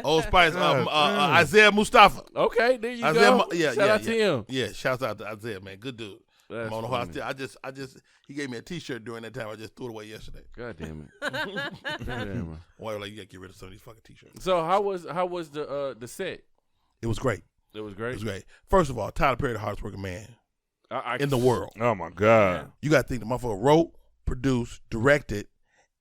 Old Spice. Isaiah Mustafa. Okay, there you Isaiah, go. Shout out to him. Yeah, shout out to Isaiah, man. Good dude. That's I just he gave me a T-shirt during that time. I just threw it away yesterday. God damn it. God damn it. Why like you gotta get rid of some of these fucking T-shirts. So how was the set? It was great. It was great. It was great. First of all, Tyler Perry, the hardest working man in the world. Oh my God. You gotta think the motherfucker wrote, produced, directed,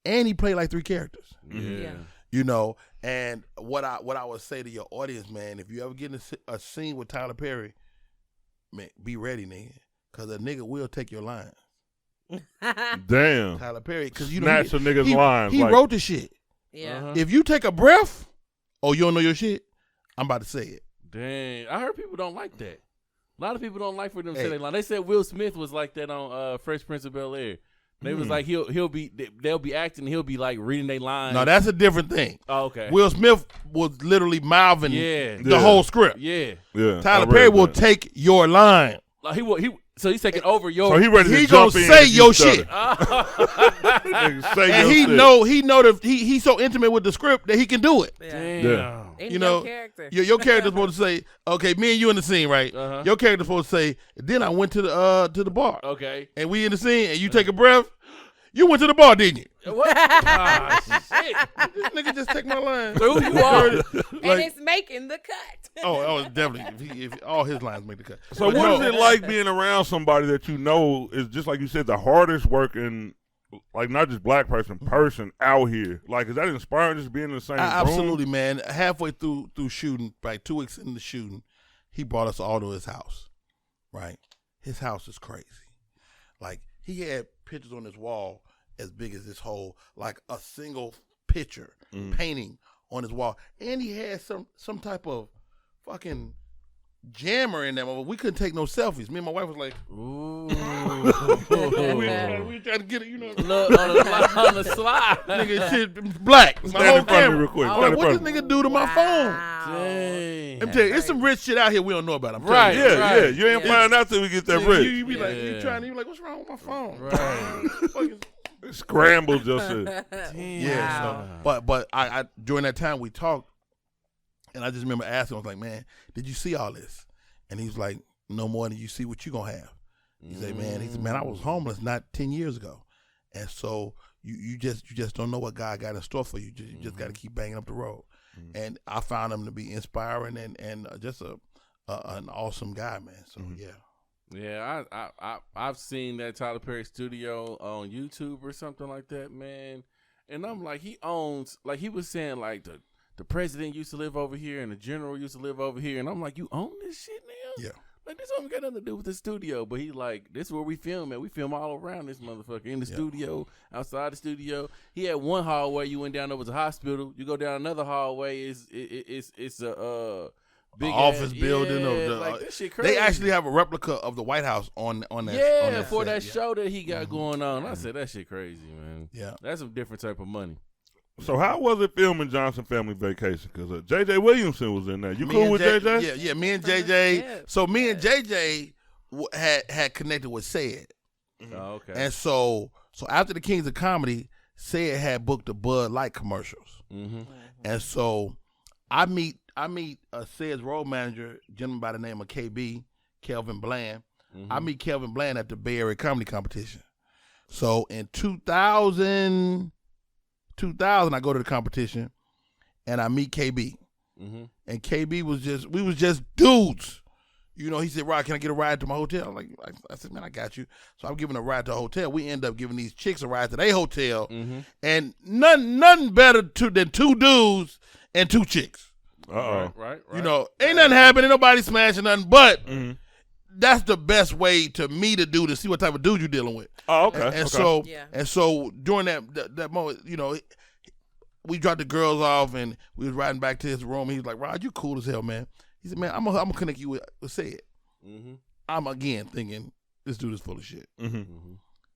and he played like 3 characters. Yeah. You know, and what I would say to your audience, man, if you ever get in a scene with Tyler Perry, man, be ready, nigga, because a nigga will take your lines. Damn. Tyler Perry, because you snatch a nigga's lines. He wrote the shit. Yeah. If you take a breath, you don't know your shit, I'm about to say it. Dang, I heard people don't like that. A lot of people don't like for them to say that line. They said Will Smith was like that on Fresh Prince of Bel-Air. They was like they'll be acting, he'll be like reading their lines. No, that's a different thing. Oh, okay. Will Smith was literally mouthing the whole script. Yeah. Tyler Perry will take your line. Like so he's taking over your. So he gonna say your shit. And he know that he's so intimate with the script that he can do it. Damn. You know, your character's supposed to say, okay, me and you in the scene, right? Your character's supposed to say, then I went to the bar. Okay. And we in the scene, and you take a breath. You went to the bar, didn't you? What? Shit. This nigga just take my line. Who you are? And it's making the cut. Oh, definitely. If all his lines make the cut. So what is it like being around somebody that you know is just like you said, the hardest working, like not just black person out here? Like, is that inspiring just being in the same room? Absolutely, man. Halfway through shooting, like 2 weeks into shooting, he brought us all to his house. Right? His house is crazy. Like, he had pictures on his wall as big as this whole, like a single picture painting on his wall. And he had some type of fucking jammer in there. We couldn't take no selfies. Me and my wife was like, ooh. we tried to get it, you know. on the slide. Nigga, shit black. Stand in front of me real quick. What this nigga do to my phone? Dang. I'm telling you, it's some rich shit out here we don't know about. Right. Yeah. You ain't finding out till we get that rich. You be like, you trying to, you like, what's wrong with my phone? Right. Scrambled just yeah. So, but I during that time we talked, and I just remember asking, I was like, man, did you see all this? And he was like, no more than you see what you gonna have. He said, man, I was homeless not 10 years ago, and so you just don't know what God got in store for you. You just got to keep banging up the road. And I found him to be inspiring and just an awesome guy, man. So yeah. Yeah, I've seen that Tyler Perry studio on YouTube or something like that, man. And I'm like, he owns, like he was saying, like the president used to live over here and the general used to live over here. And I'm like, you own this shit now? Yeah. Like, this don't got nothing to do with the studio. But he's like, this is where we film at. We film all around this motherfucker. In the studio, outside the studio. He had one hallway. You went down, there was a hospital. You go down another hallway, it's a big office building. Like, this shit crazy. They actually have a replica of the White House on that. Yeah, on that for set. that show that he got going on. I said, that shit crazy, man. Yeah. That's a different type of money. So how was it filming Johnson Family Vacation? Because J.J. Williamson was in there. You cool with J.J.? Yeah, me and J.J. So me and J.J. had connected with Said. Oh, okay. And so after the Kings of Comedy, Said had booked the Bud Light commercials. And so I meet Said's road manager, a gentleman by the name of KB, Kelvin Bland. I meet Kelvin Bland at the Bay Area Comedy Competition. So in 2000, 2000, I go to the competition, and I meet KB. And KB we was just dudes. You know, he said, Rod, can I get a ride to my hotel? I said, man, I got you. So I'm giving a ride to a hotel. We end up giving these chicks a ride to their hotel. And nothing better than 2 dudes and 2 chicks. Right. You know, ain't nothing happening. Nobody smashing nothing. But that's the best way to meet a dude to see what type of dude you're dealing with. Oh, okay. And so during that moment, you know, we dropped the girls off and we was riding back to his room. He was like, Rod, you cool as hell, man. He said, man, I'm gonna connect you with Said. I'm again thinking this dude is full of shit.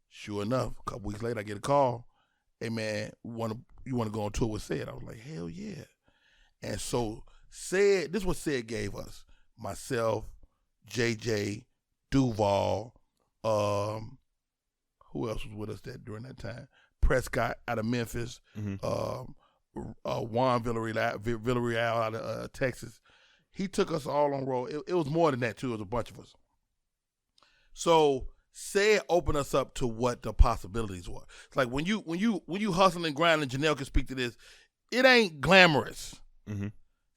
Sure enough, a couple weeks later, I get a call. Hey man, you want to go on tour with Said? I was like, hell yeah. And so Said, this is what Said gave us. Myself, JJ, Duval, who else was with us during that time? Prescott out of Memphis, Juan Villarreal out of Texas. He took us all on road. It was more than that too. It was a bunch of us. So Said opened us up to what the possibilities were. It's like when you hustling and grinding, Janelle can speak to this. It ain't glamorous.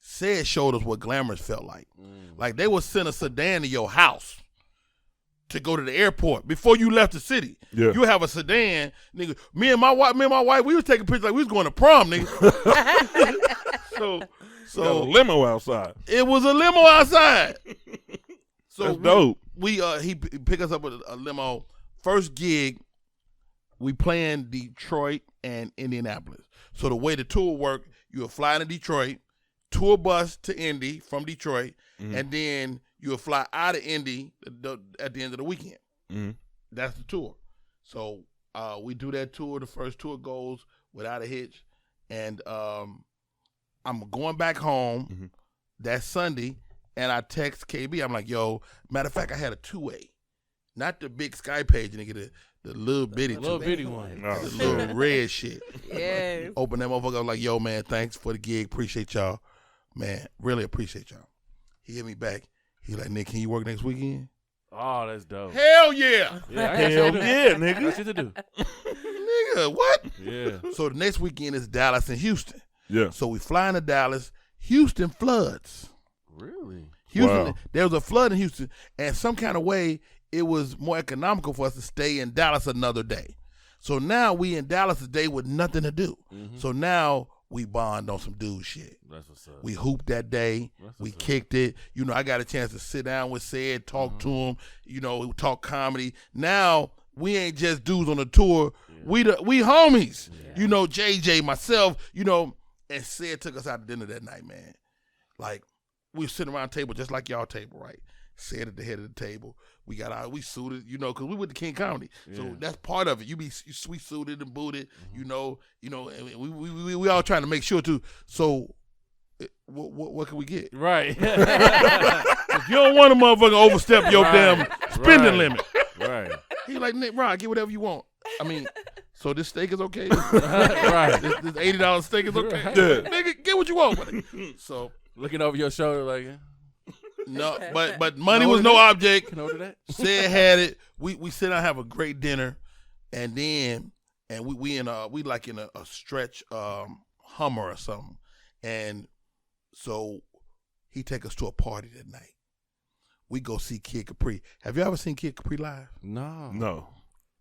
Said showed us what glamorous felt like. Like they would send a sedan to your house to go to the airport before you left the city. Yeah. You have a sedan, nigga. Me and my wife, we was taking pictures like we was going to prom, nigga. So got a limo outside. It was a limo outside. So that's dope. He picked us up with a limo. First gig, we playing Detroit and Indianapolis. So the way the tour worked, you would fly to Detroit, tour bus to Indy from Detroit, and then you would fly out of Indy at the end of the weekend. That's the tour. So we do that tour. The first tour goes without a hitch, and I'm going back home that Sunday, and I text KB. I'm like, yo, matter of fact, I had a 2-way. Not the big Sky page, nigga, the little bitty one. No. The little red shit. Yes. Open that motherfucker. I was like, yo, man, thanks for the gig. Appreciate y'all. Man, really appreciate y'all. He hit me back. He like, Nick, can you work next weekend? Oh, that's dope. Hell yeah. Hell yeah, nigga. That's what to do. Nigga, what? Yeah. So the next weekend is Dallas and Houston. Yeah. So we fly into Dallas. Houston floods. Really? Houston, Wow. There was a flood in Houston, and some kind of way it was more economical for us to stay in Dallas another day. So now we in Dallas today with nothing to do. So now we bond on some dude shit. That's what's up. We hooped that day. We kicked it. You know, I got a chance to sit down with Said, talk to him. You know, talk comedy. Now we ain't just dudes on the tour. Yeah. We homies. Yeah. You know, JJ, myself. You know, and Said took us out to dinner that night, man. Like we were sitting around a table just like y'all table, right? Said at the head of the table. We suited, you know, because we went to King Comedy, so that's part of it. You sweet suited and booted, you know, and we all trying to make sure too. So, what can we get? Right. If you don't want a motherfucker overstep your damn spending limit, right? He like, Nick, Rod, get whatever you want. I mean, so this steak is okay. Right. This $80 steak is okay. Yeah. Nigga, get what you want. So looking over your shoulder like. No, but money was no object. Can order that? Said had it. We sit down and have a great dinner, and then we like in a stretch Hummer or something, and so he take us to a party that night. We go see Kid Capri. Have you ever seen Kid Capri live? No.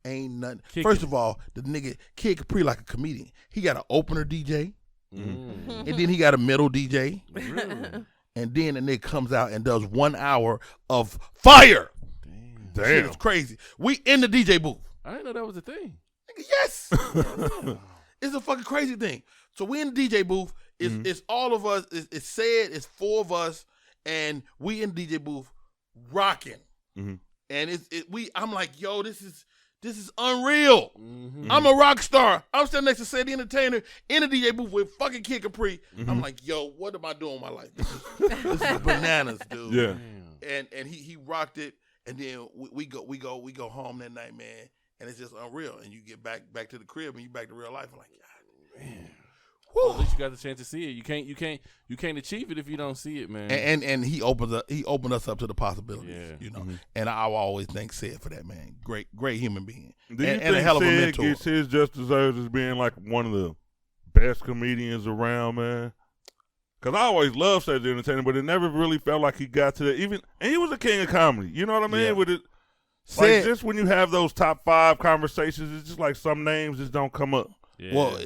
Ain't nothing. First of all, the nigga Kid Capri like a comedian. He got an opener DJ, and then he got a middle DJ. Really? And then the nigga comes out and does 1 hour of fire. Damn. Shit is crazy. We in the DJ booth. I didn't know that was a thing. Nigga, yes. It's a fucking crazy thing. So we in the DJ booth. It's all of us. It's Said. It's 4 of us, and we in the DJ booth rocking. And I'm like, yo, this is unreal. I'm a rock star. I'm standing next to Said the Entertainer in a DJ booth with fucking Kid Capri. I'm like, yo, what am I doing with my life? This is bananas, dude. Yeah. And he rocked it. And then we go home that night, man. And it's just unreal. And you get back to the crib and you back to real life. I'm like, God, man. Well, at least you got the chance to see it. You can't achieve it if you don't see it, man. And he opened us up to the possibilities, you know. And I will always thank Said for that, man. Great human being. Do you think a hell of a Said mentor. gets his just deserves as being like one of the best comedians around, man. Because I always loved Cedric the Entertainer, but it never really felt like he got to that. And he was a king of comedy. You know what I mean? Yeah. With it, like just when you have those top 5 conversations, it's just like some names just don't come up. Yeah. Well,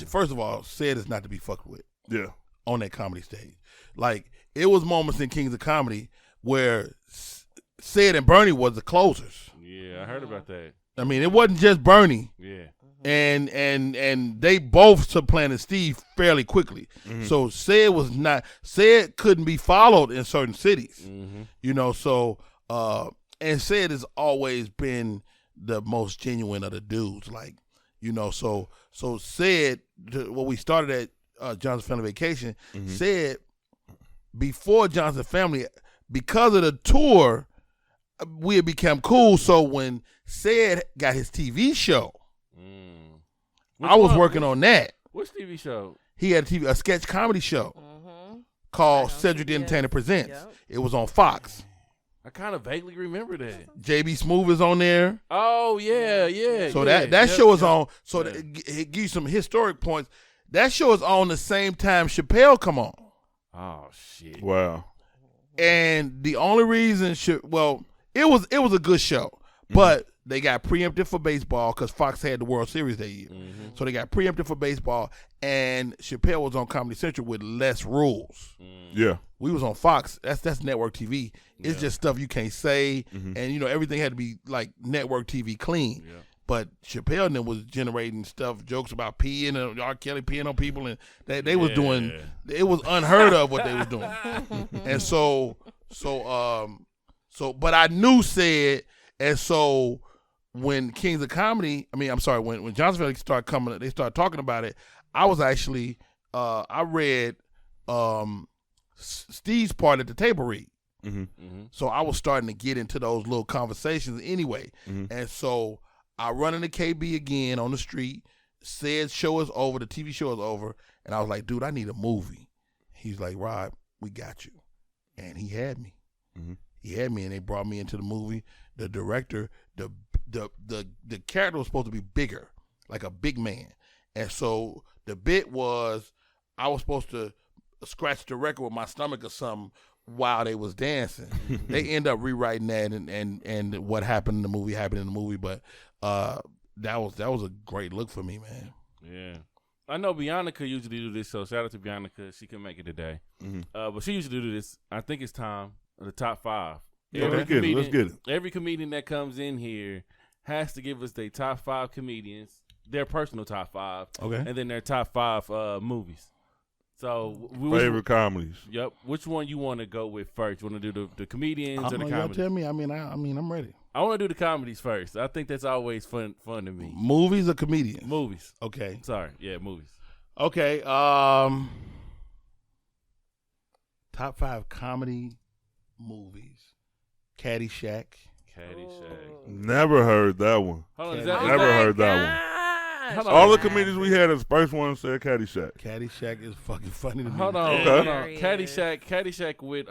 first of all, Sid is not to be fucked with. Yeah. On that comedy stage. Like, it was moments in Kings of Comedy where Sid and Bernie was the closers. Yeah, I heard about that. I mean, it wasn't just Bernie. Yeah. And they both supplanted Steve fairly quickly. Mm-hmm. So Sid couldn't be followed in certain cities. Mm-hmm. You know, so and Sid has always been the most genuine of the dudes. Like, you know, so Sid, when we started at Johnson Family Vacation, Sid, before Johnson Family, because of the tour, we had become cool. So when Sid got his TV show, I was working on that. Which TV show? He had a sketch comedy show called Cedric the Entertainer Presents. Yep. It was on Fox. I kind of vaguely remember that. JB Smoove is on there. Oh, yeah. So that show is on. So it gives you some historic points. That show is on the same time Chappelle come on. Oh, shit. Wow. And the only reason, it was a good show, but they got preempted for baseball because Fox had the World Series that year. Mm-hmm. So they got preempted for baseball, and Chappelle was on Comedy Central with less rules. Yeah. We was on Fox. That's network TV. It's just stuff you can't say, and you know everything had to be like network TV clean. Yeah. But Chappelle and them was generating jokes about peeing and R. Kelly peeing on people, and they was doing. It was unheard of what they was doing, and so, but I knew Sid, and so when Kings of Comedy, when Johnson Family started coming, they started talking about it. I was actually, I read Steve's part at the table read. So I was starting to get into those little conversations anyway. And so I run into KB again on the street. Said show is over, the TV show is over. And I was like, dude, I need a movie. He's like, Rob, we got you. And he had me. He had me, and they brought me into the movie. The director, the character was supposed to be bigger, like a big man. And so the bit was I was supposed to scratch the record with my stomach or something while they was dancing. They end up rewriting that, and what happened in the movie but that was a great look for me, man. Yeah. I know Bianca usually do this, so shout out to Bianca. She couldn't make it today. But she usually do this. I think it's time. The top 5. Yeah, let's get it. Every comedian that comes in here has to give us their top 5 comedians, their personal top 5, and then their top 5 movies. So favorite comedies. Yep. Which one you want to go with first? You want to do the comedians or the comedies? Tell me. I'm ready. I want to do the comedies first. I think that's always fun to me. Movies or comedians? Movies. Okay. Sorry. Yeah, movies. Okay. Top 5 comedy movies. Caddyshack. Never heard that one. Hold on, never heard that one. All the comedians we had, as first one said Caddyshack. Caddyshack is fucking funny to me. Hold on. Caddyshack with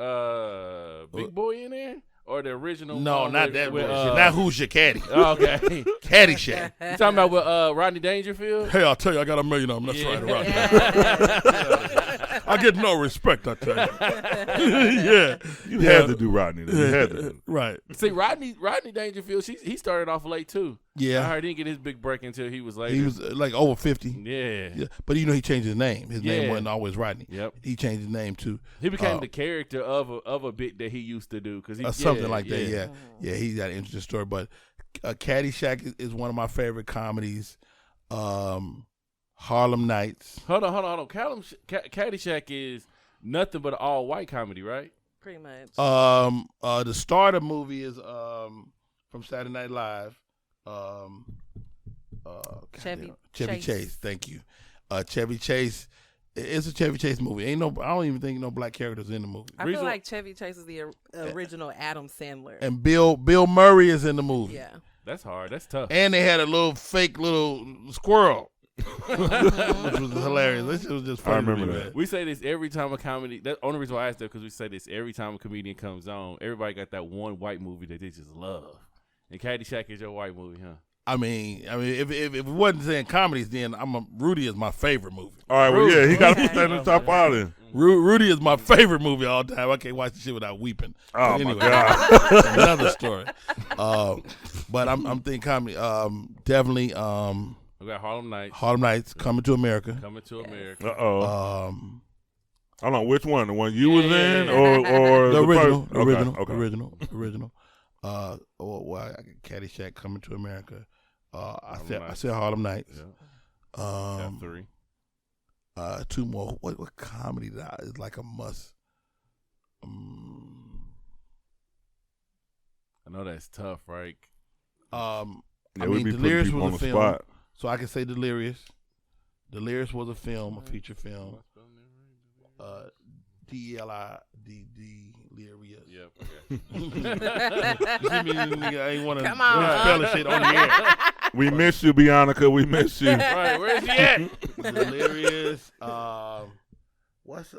Big Boy in there? Or the original? No, not that one. Not Who's Your Caddy. Oh, okay. Caddyshack. You talking about with Rodney Dangerfield? Hey, I'll tell you, I got $1 million of them. That's right, Rodney. I get no respect, I tell you. You had to do Rodney. You had to. Right. See, Rodney Dangerfield, he started off late too. Yeah. I heard he didn't get his big break until he was later. He was like over 50. Yeah. But he changed his name. His name wasn't always Rodney. Yep. He changed his name too. He became the character of a bit that he used to do. Something like that, yeah. He's got an interesting story. But Caddyshack is one of my favorite comedies. Harlem Nights. Hold on. Caddyshack is nothing but an all-white comedy, right? Pretty much. The starter movie is from Saturday Night Live. Chevy Chase. Thank you. Chevy Chase. It's a Chevy Chase movie. I don't even think no black characters in the movie. I feel like Chevy Chase is the original Adam Sandler. And Bill Murray is in the movie. Yeah. That's hard. That's tough. And they had a little fake little squirrel. Which was hilarious. This was just funny. I remember that. We say this every time a comedy. The only reason why I asked that because we say this every time a comedian comes on. Everybody got that one white movie that they just love. And Caddyshack is your white movie, huh? I mean, if it wasn't saying comedies, then Rudy is my favorite movie. All right, well, yeah, he got to stand in the top 5 then. Rudy is my favorite movie all the time. I can't watch the shit without weeping. Oh, anyway, my God. another story. But I'm thinking comedy. Definitely. We got Harlem Nights. Harlem Nights, Coming to America. Coming to America. Uh-oh. I don't know which one. The one you was in or the original. First? Original. Caddyshack, Coming to America. I said Harlem Nights. Yeah. Got 3. 2 more. What comedy that is like a must? I know that's tough, right? I mean, Delirious was a film, spot. so I can say Delirious. Delirious was a film, a feature film. Delirious. Yep. Okay. I ain't want to Come on. spell shit on the air. We miss you, Bianca. We miss you. Right, where's he at? Delirious. What's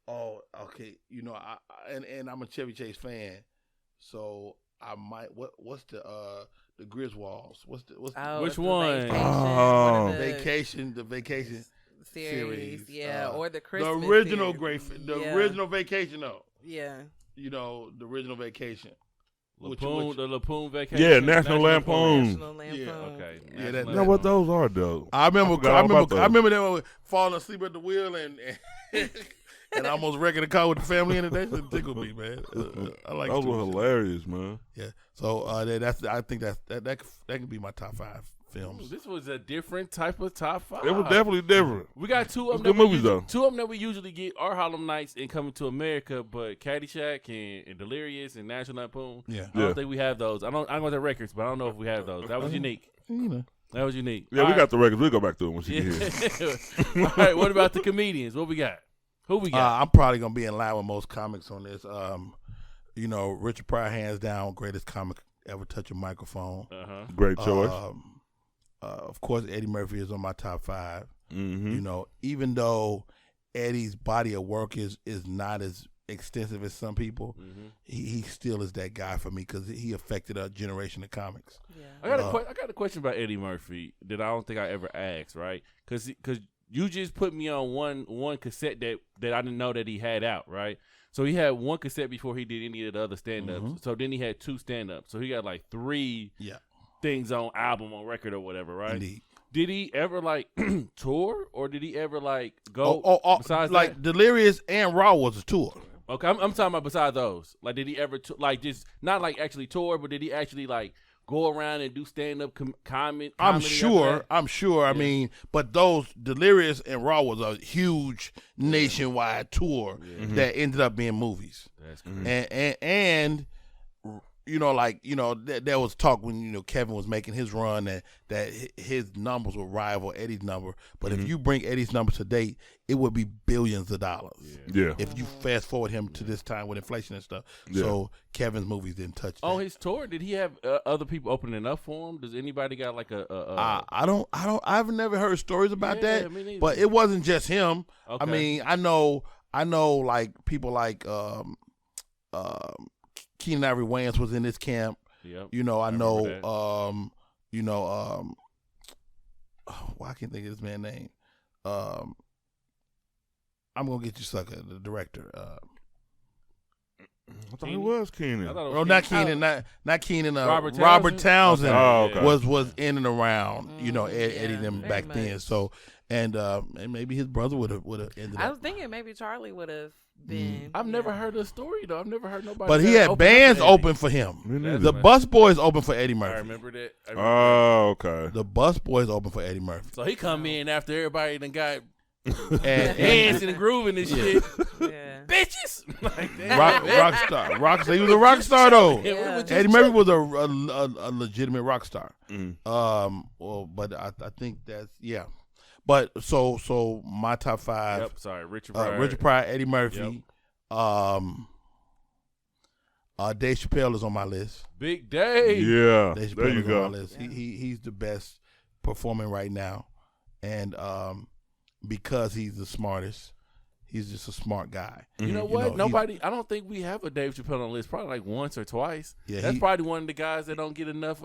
oh, okay. You know, and I'm a Chevy Chase fan, so I might. What's the Griswolds? Which one? Vacation. The Vacation series. Yeah, or the the Christmas. original series. original Vacation though. Yeah. You know, the original Vacation. The Lapoon Vacation. Yeah, National Lampoon. National Lampoon. Yeah. Okay. Yeah, You know what those are, though? I remember those. them falling asleep at the wheel and almost wrecking the car with the family in it. That shit tickled me, man. I like those were stupid shit. hilarious, man. Yeah. So I think that can be my top 5 films. This was a different type of top 5. It was definitely different. We got 2 of Good them. movies, though. 2 of them that we usually get are Harlem Nights and Coming to America, but Caddyshack and Delirious and National Lampoon. Yeah. I don't think we have those. I don't know the records, but I don't know if we have those. That was unique. You know. That was unique. Yeah, we got the records. We'll go back to them when she get here. All right, what about the comedians? What we got? Who we got? I'm probably gonna be in line with most comics on this. You know, Richard Pryor, hands down, greatest comic ever touch a microphone. Great choice. Of course, Eddie Murphy is on my top 5. Mm-hmm. You know, even though Eddie's body of work is not as extensive as some people, he still is that guy for me because he affected a generation of comimes. Yeah. I got a question about Eddie Murphy that I don't think I ever asked, right? Because you just put me on one cassette that I didn't know that he had out, right? So he had one cassette before he did any of the other stand-ups. So then he had 2 stand-ups. So he got like 3 things on album, on record or whatever, right? Indeed. Did he ever like tour or did he ever like go besides like that? Delirious and Raw was a tour. Okay, I'm talking about besides those. Like, did he ever like just not like actually tour, but did he actually like go around and do stand up comedy? I'm sure. Yeah. I mean, but those Delirious and Raw was a huge nationwide tour that ended up being movies. That's crazy. And you know, like, you know, there was talk when, you know, Kevin was making his run that his numbers would rival Eddie's number. But if you bring Eddie's numbers to date, it would be billions of dollars. Yeah. If you fast forward him to this time with inflation and stuff. Yeah. So Kevin's movies didn't touch that. On his tour, did he have other people opening up for him? Does anybody got like I've never heard stories about that. Me neither. But it wasn't just him. Okay. I mean, I know like people like Keenan Ivory Wayans was in this camp. Yep. You know, I know I can't think of this man's name. I'm gonna get you, sucker, the director. I thought it was Keenan. Not Keenan. Not Keenan. Robert Townsend okay. was in and around. You know, Eddie them back much. then. So and maybe his brother would have ended up. I was thinking maybe Charlie would have been. I've never heard the story though. I've never heard nobody. But he had bands open for him. The Bus Boys open for Eddie Murphy. I remember that. Okay. The Bus Boys open for Eddie Murphy. So he come in after everybody done got and dancing and grooving and shit. Yeah. Bitches. Like rock star. He was a rock star though. Yeah. Eddie Murphy was a legitimate rock star. But I think that's But so my top 5. Yep. Sorry, Richard Pryor. Richard Pryor, Eddie Murphy. Yep. Dave Chappelle is on my list. Big Dave. Yeah. Dave There Chappelle you is go. on my list. He's the best performing right now, and because he's the smartest, He's just a smart guy. You know what? Nobody. I don't think we have a Dave Chappelle on the list. Probably like once or twice. Yeah, that's probably one of the guys that don't get enough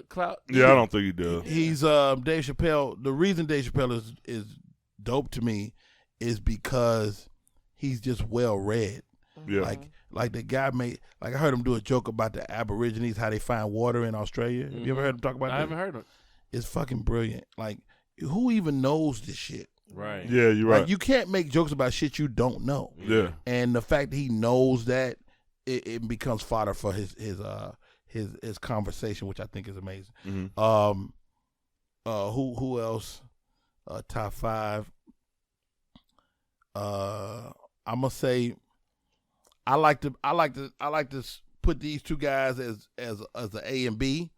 clout. Yeah, I don't think he does. He's Dave Chappelle. The reason Dave Chappelle is dope to me is because he's just well read. Yeah, like the guy I heard him do a joke about the Aborigines, how they find water in Australia. Have you ever heard him talk about that? I haven't heard him. It's fucking brilliant. Like, who even knows this shit? Right. Yeah, you're right. Like, you can't make jokes about shit you don't know. Yeah. And the fact that he knows that, it becomes fodder for his conversation, which I think is amazing. Mm-hmm. Who else? Top 5. I'm gonna say I like to put these two guys as a A and B,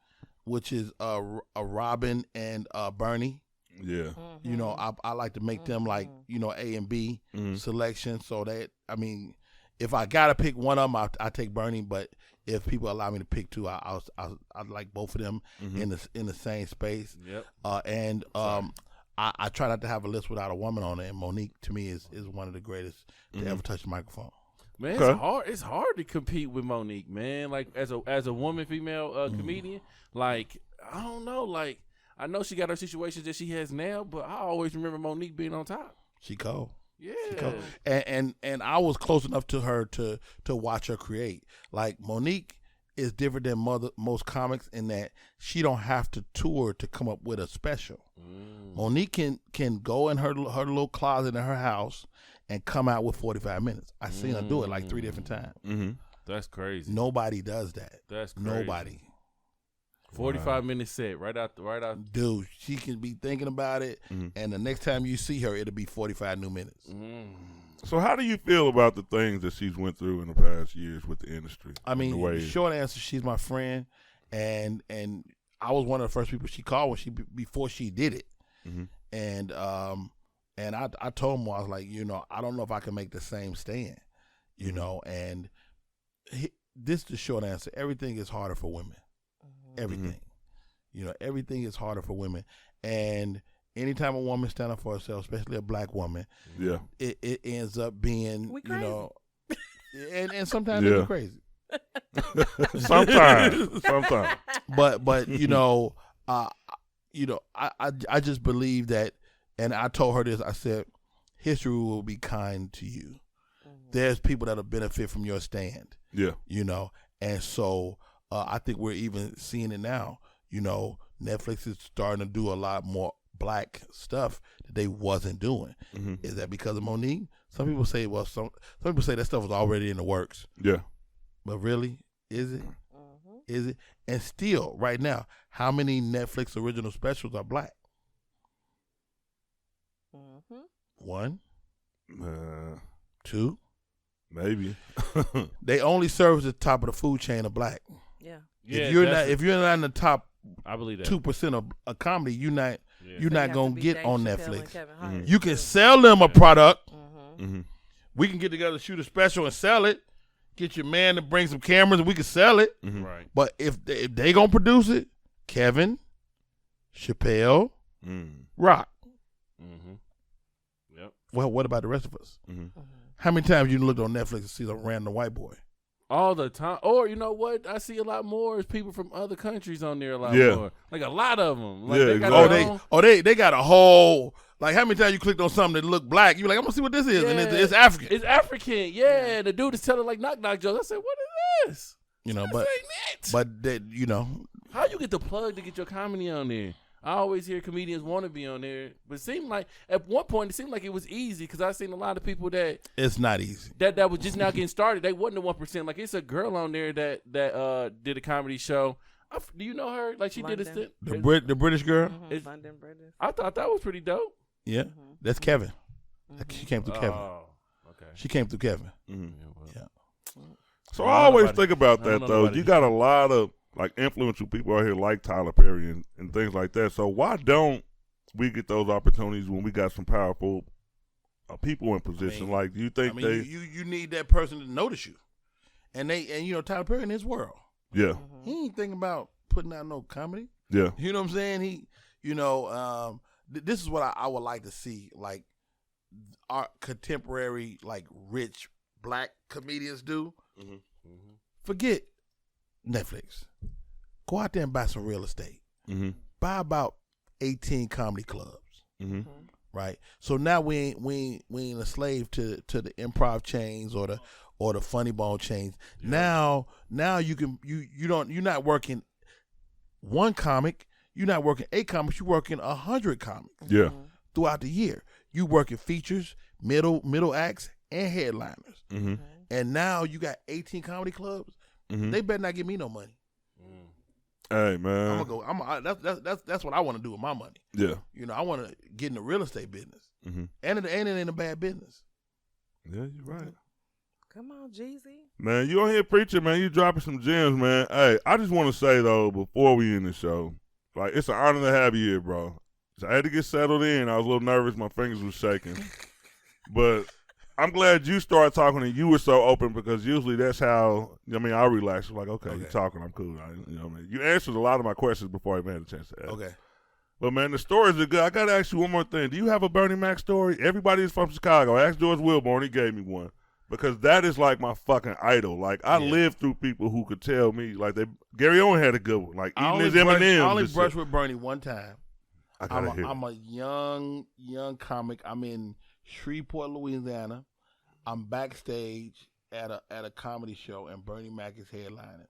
which is a Robin and Bernie. Yeah. You know, I like to make them like, you know, A and B selection, so that, I mean, if I gotta pick one of them, I take Bernie. But if people allow me to pick two, I like both of them in the same space. Yep. I try not to have a list without a woman on it, and Monique to me is one of the greatest to ever touch the microphone. Man, it's hard. It's hard to compete with Monique, man. Like as a woman, female comedian. Like, I don't know. Like, I know she got her situations that she has now, but I always remember Monique being on top. She cold. Yeah. She cold. And I was close enough to her to watch her create. Like, Monique is different than most comics in that she don't have to tour to come up with a special. Monique can go in her little closet in her house and come out with 45 minutes. I seen her do it like 3 different times. Mm-hmm. That's crazy. Nobody does that. That's crazy. Nobody. 45 minutes set right out. Dude, she can be thinking about it, and the next time you see her, it'll be 45 new minutes. So how do you feel about the things that she's went through in the past years with the industry? I mean, short answer, she's my friend, and I was one of the first people she called before she did it. And I told him, I was like, you know, I don't know if I can make the same stand, you know, and this is the short answer. Everything is harder for women. Everything. You know, everything is harder for women. And anytime a woman stand up for herself, especially a black woman, it ends up being, you know, and sometimes it's crazy. Sometimes. But you know, I just believe that, and I told her this, I said, history will be kind to you. There's people that'll benefit from your stand. Yeah. You know, and so I think we're even seeing it now. You know, Netflix is starting to do a lot more black stuff that they wasn't doing. Is that because of Monique? Some people say, well, some people say that stuff was already in the works. Yeah. But really, is it? Is it? And still, right now, how many Netflix original specials are black? 1, 2, maybe. They only serve at the top of the food chain of black. Yeah. If you're not in the top, I believe that 2% of a comedy, you're not gonna get Dave on Chappelle Netflix. You can sell them a product. We can get together, shoot a special, and sell it. Get your man to bring some cameras, and we can sell it. Right. But if they gonna produce it, Kevin, Chappelle, Rock. Yep. Well, what about the rest of us? How many times you looked on Netflix and see some random white boy? All the time. Or, you know what? I see a lot more is people from other countries on there a lot more. Like a lot of them. Like they got they got a whole, like, how many times you clicked on something that looked black, you were like, I'm going to see what this is. And it's African. It's African. Yeah. The dude is telling like knock jokes. I said, what is this? You know, but that, you know. How you get the plug to get your comedy on there? I always hear comedians want to be on there, but it seemed like at one point it seemed like it was easy because I seen a lot of people that it's not easy. That was just now getting started. They wasn't the 1%. Like, it's a girl on there that did a comedy show. Do you know her? Like, she London. did a stint. The British girl. London British. I thought that was pretty dope. Yeah, that's Kevin. She came through Kevin. Oh, okay. She came through Kevin. Yeah. So I always think about that though. You got a lot of like influential people out here like Tyler Perry and things like that. So why don't we get those opportunities when we got some powerful people in position? Like, do you think you need that person to notice you? And you know, Tyler Perry in his world. Yeah. He ain't thinking about putting out no comedy. Yeah. You know what I'm saying? He, you know, this is what I would like to see. Like, our contemporary, like, rich black comedians do. Forget Netflix. Go out there and buy some real estate. Buy about 18 comedy clubs. Right? So now we ain't a slave to the improv chains or the funny bone chains. Now you're not working one comic, you're not working 8 comics, you're working 100 comics. Yeah. Throughout the year. You working features, middle acts, and headliners. And now you got 18 comedy clubs. They better not give me no money. Hey man, I'm gonna go. That's what I want to do with my money. Yeah. You know, I want to get in the real estate business, and it ain't a bad business. Yeah, you're right. Come on, Jeezy. Man, you on here preaching, man. You dropping some gems, man. Hey, I just want to say though, before we end the show, like, it's an honor to have you here, bro. So I had to get settled in. I was a little nervous. My fingers were shaking. But I'm glad you started talking and you were so open, because usually that's how, I relax. I'm like, okay, you're talking, I'm cool. You answered a lot of my questions before I even had a chance to ask. Okay. But, man, the stories are good. I got to ask you one more thing. Do you have a Bernie Mac story? Everybody is from Chicago. I asked George Wilborn. He gave me one. Because that is like my fucking idol. Like, I lived through people who could tell me, like, Gary Owen had a good one. Like, eating his M&Ms. I only brushed with Bernie one time. I'm a young comic. I'm in Shreveport, Louisiana. I'm backstage at a comedy show, and Bernie Mac is headlining.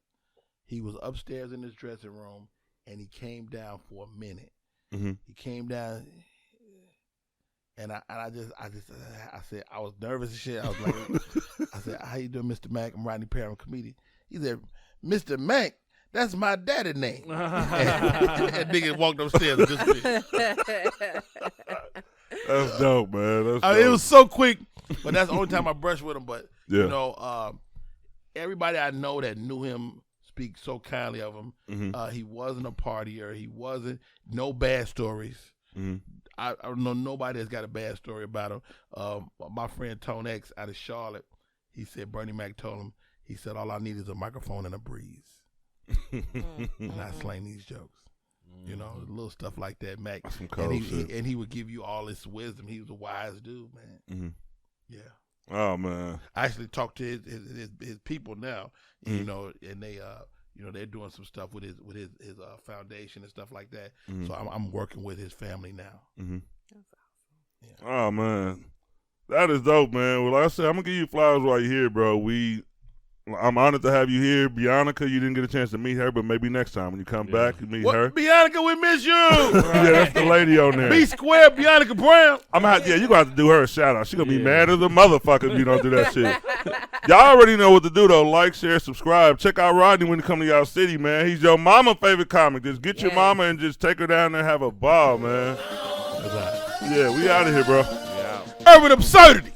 He was upstairs in his dressing room, and he came down for a minute. He came down, and I said, I was nervous and shit. I was like, I said, how you doing, Mr. Mac? I'm Rodney Perry, I'm a comedian. He said, Mr. Mac, that's my daddy's name. and nigga walked upstairs and disappeared. That's dope, man. That's dope. It was so quick, but that's the only time I brushed with him. But, everybody I know that knew him speak so kindly of him. He wasn't a partier. He wasn't, no bad stories. I don't know nobody that's got a bad story about him. My friend Tone X out of Charlotte, he said Bernie Mac told him, he said, all I need is a microphone and a breeze. And I slang these jokes. Little stuff like that, Mac. That's some cold shit. And he would give you all this wisdom. He was a wise dude, man. Yeah. Oh man. I actually talked to his people now, and they they're doing some stuff with his foundation and stuff like that. So I'm working with his family now. That's awesome. Yeah. Oh man, that is dope, man. Well, like I said, I'm gonna give you flowers while you're here, bro. I'm honored to have you here. Bianca, you didn't get a chance to meet her, but maybe next time when you come back, you meet her. Bianca, we miss you. Yeah, that's the lady on there. B square, Bianca Brown. You're going to have to do her a shout out. She's going to be mad as a motherfucker if you don't do that shit. Y'all already know what to do, though. Like, share, subscribe. Check out Rodney when you come to y'all city, man. He's your mama favorite comic. Just get your mama and just take her down there and have a ball, man. Yeah, we out of here, bro. Urban Absurdity.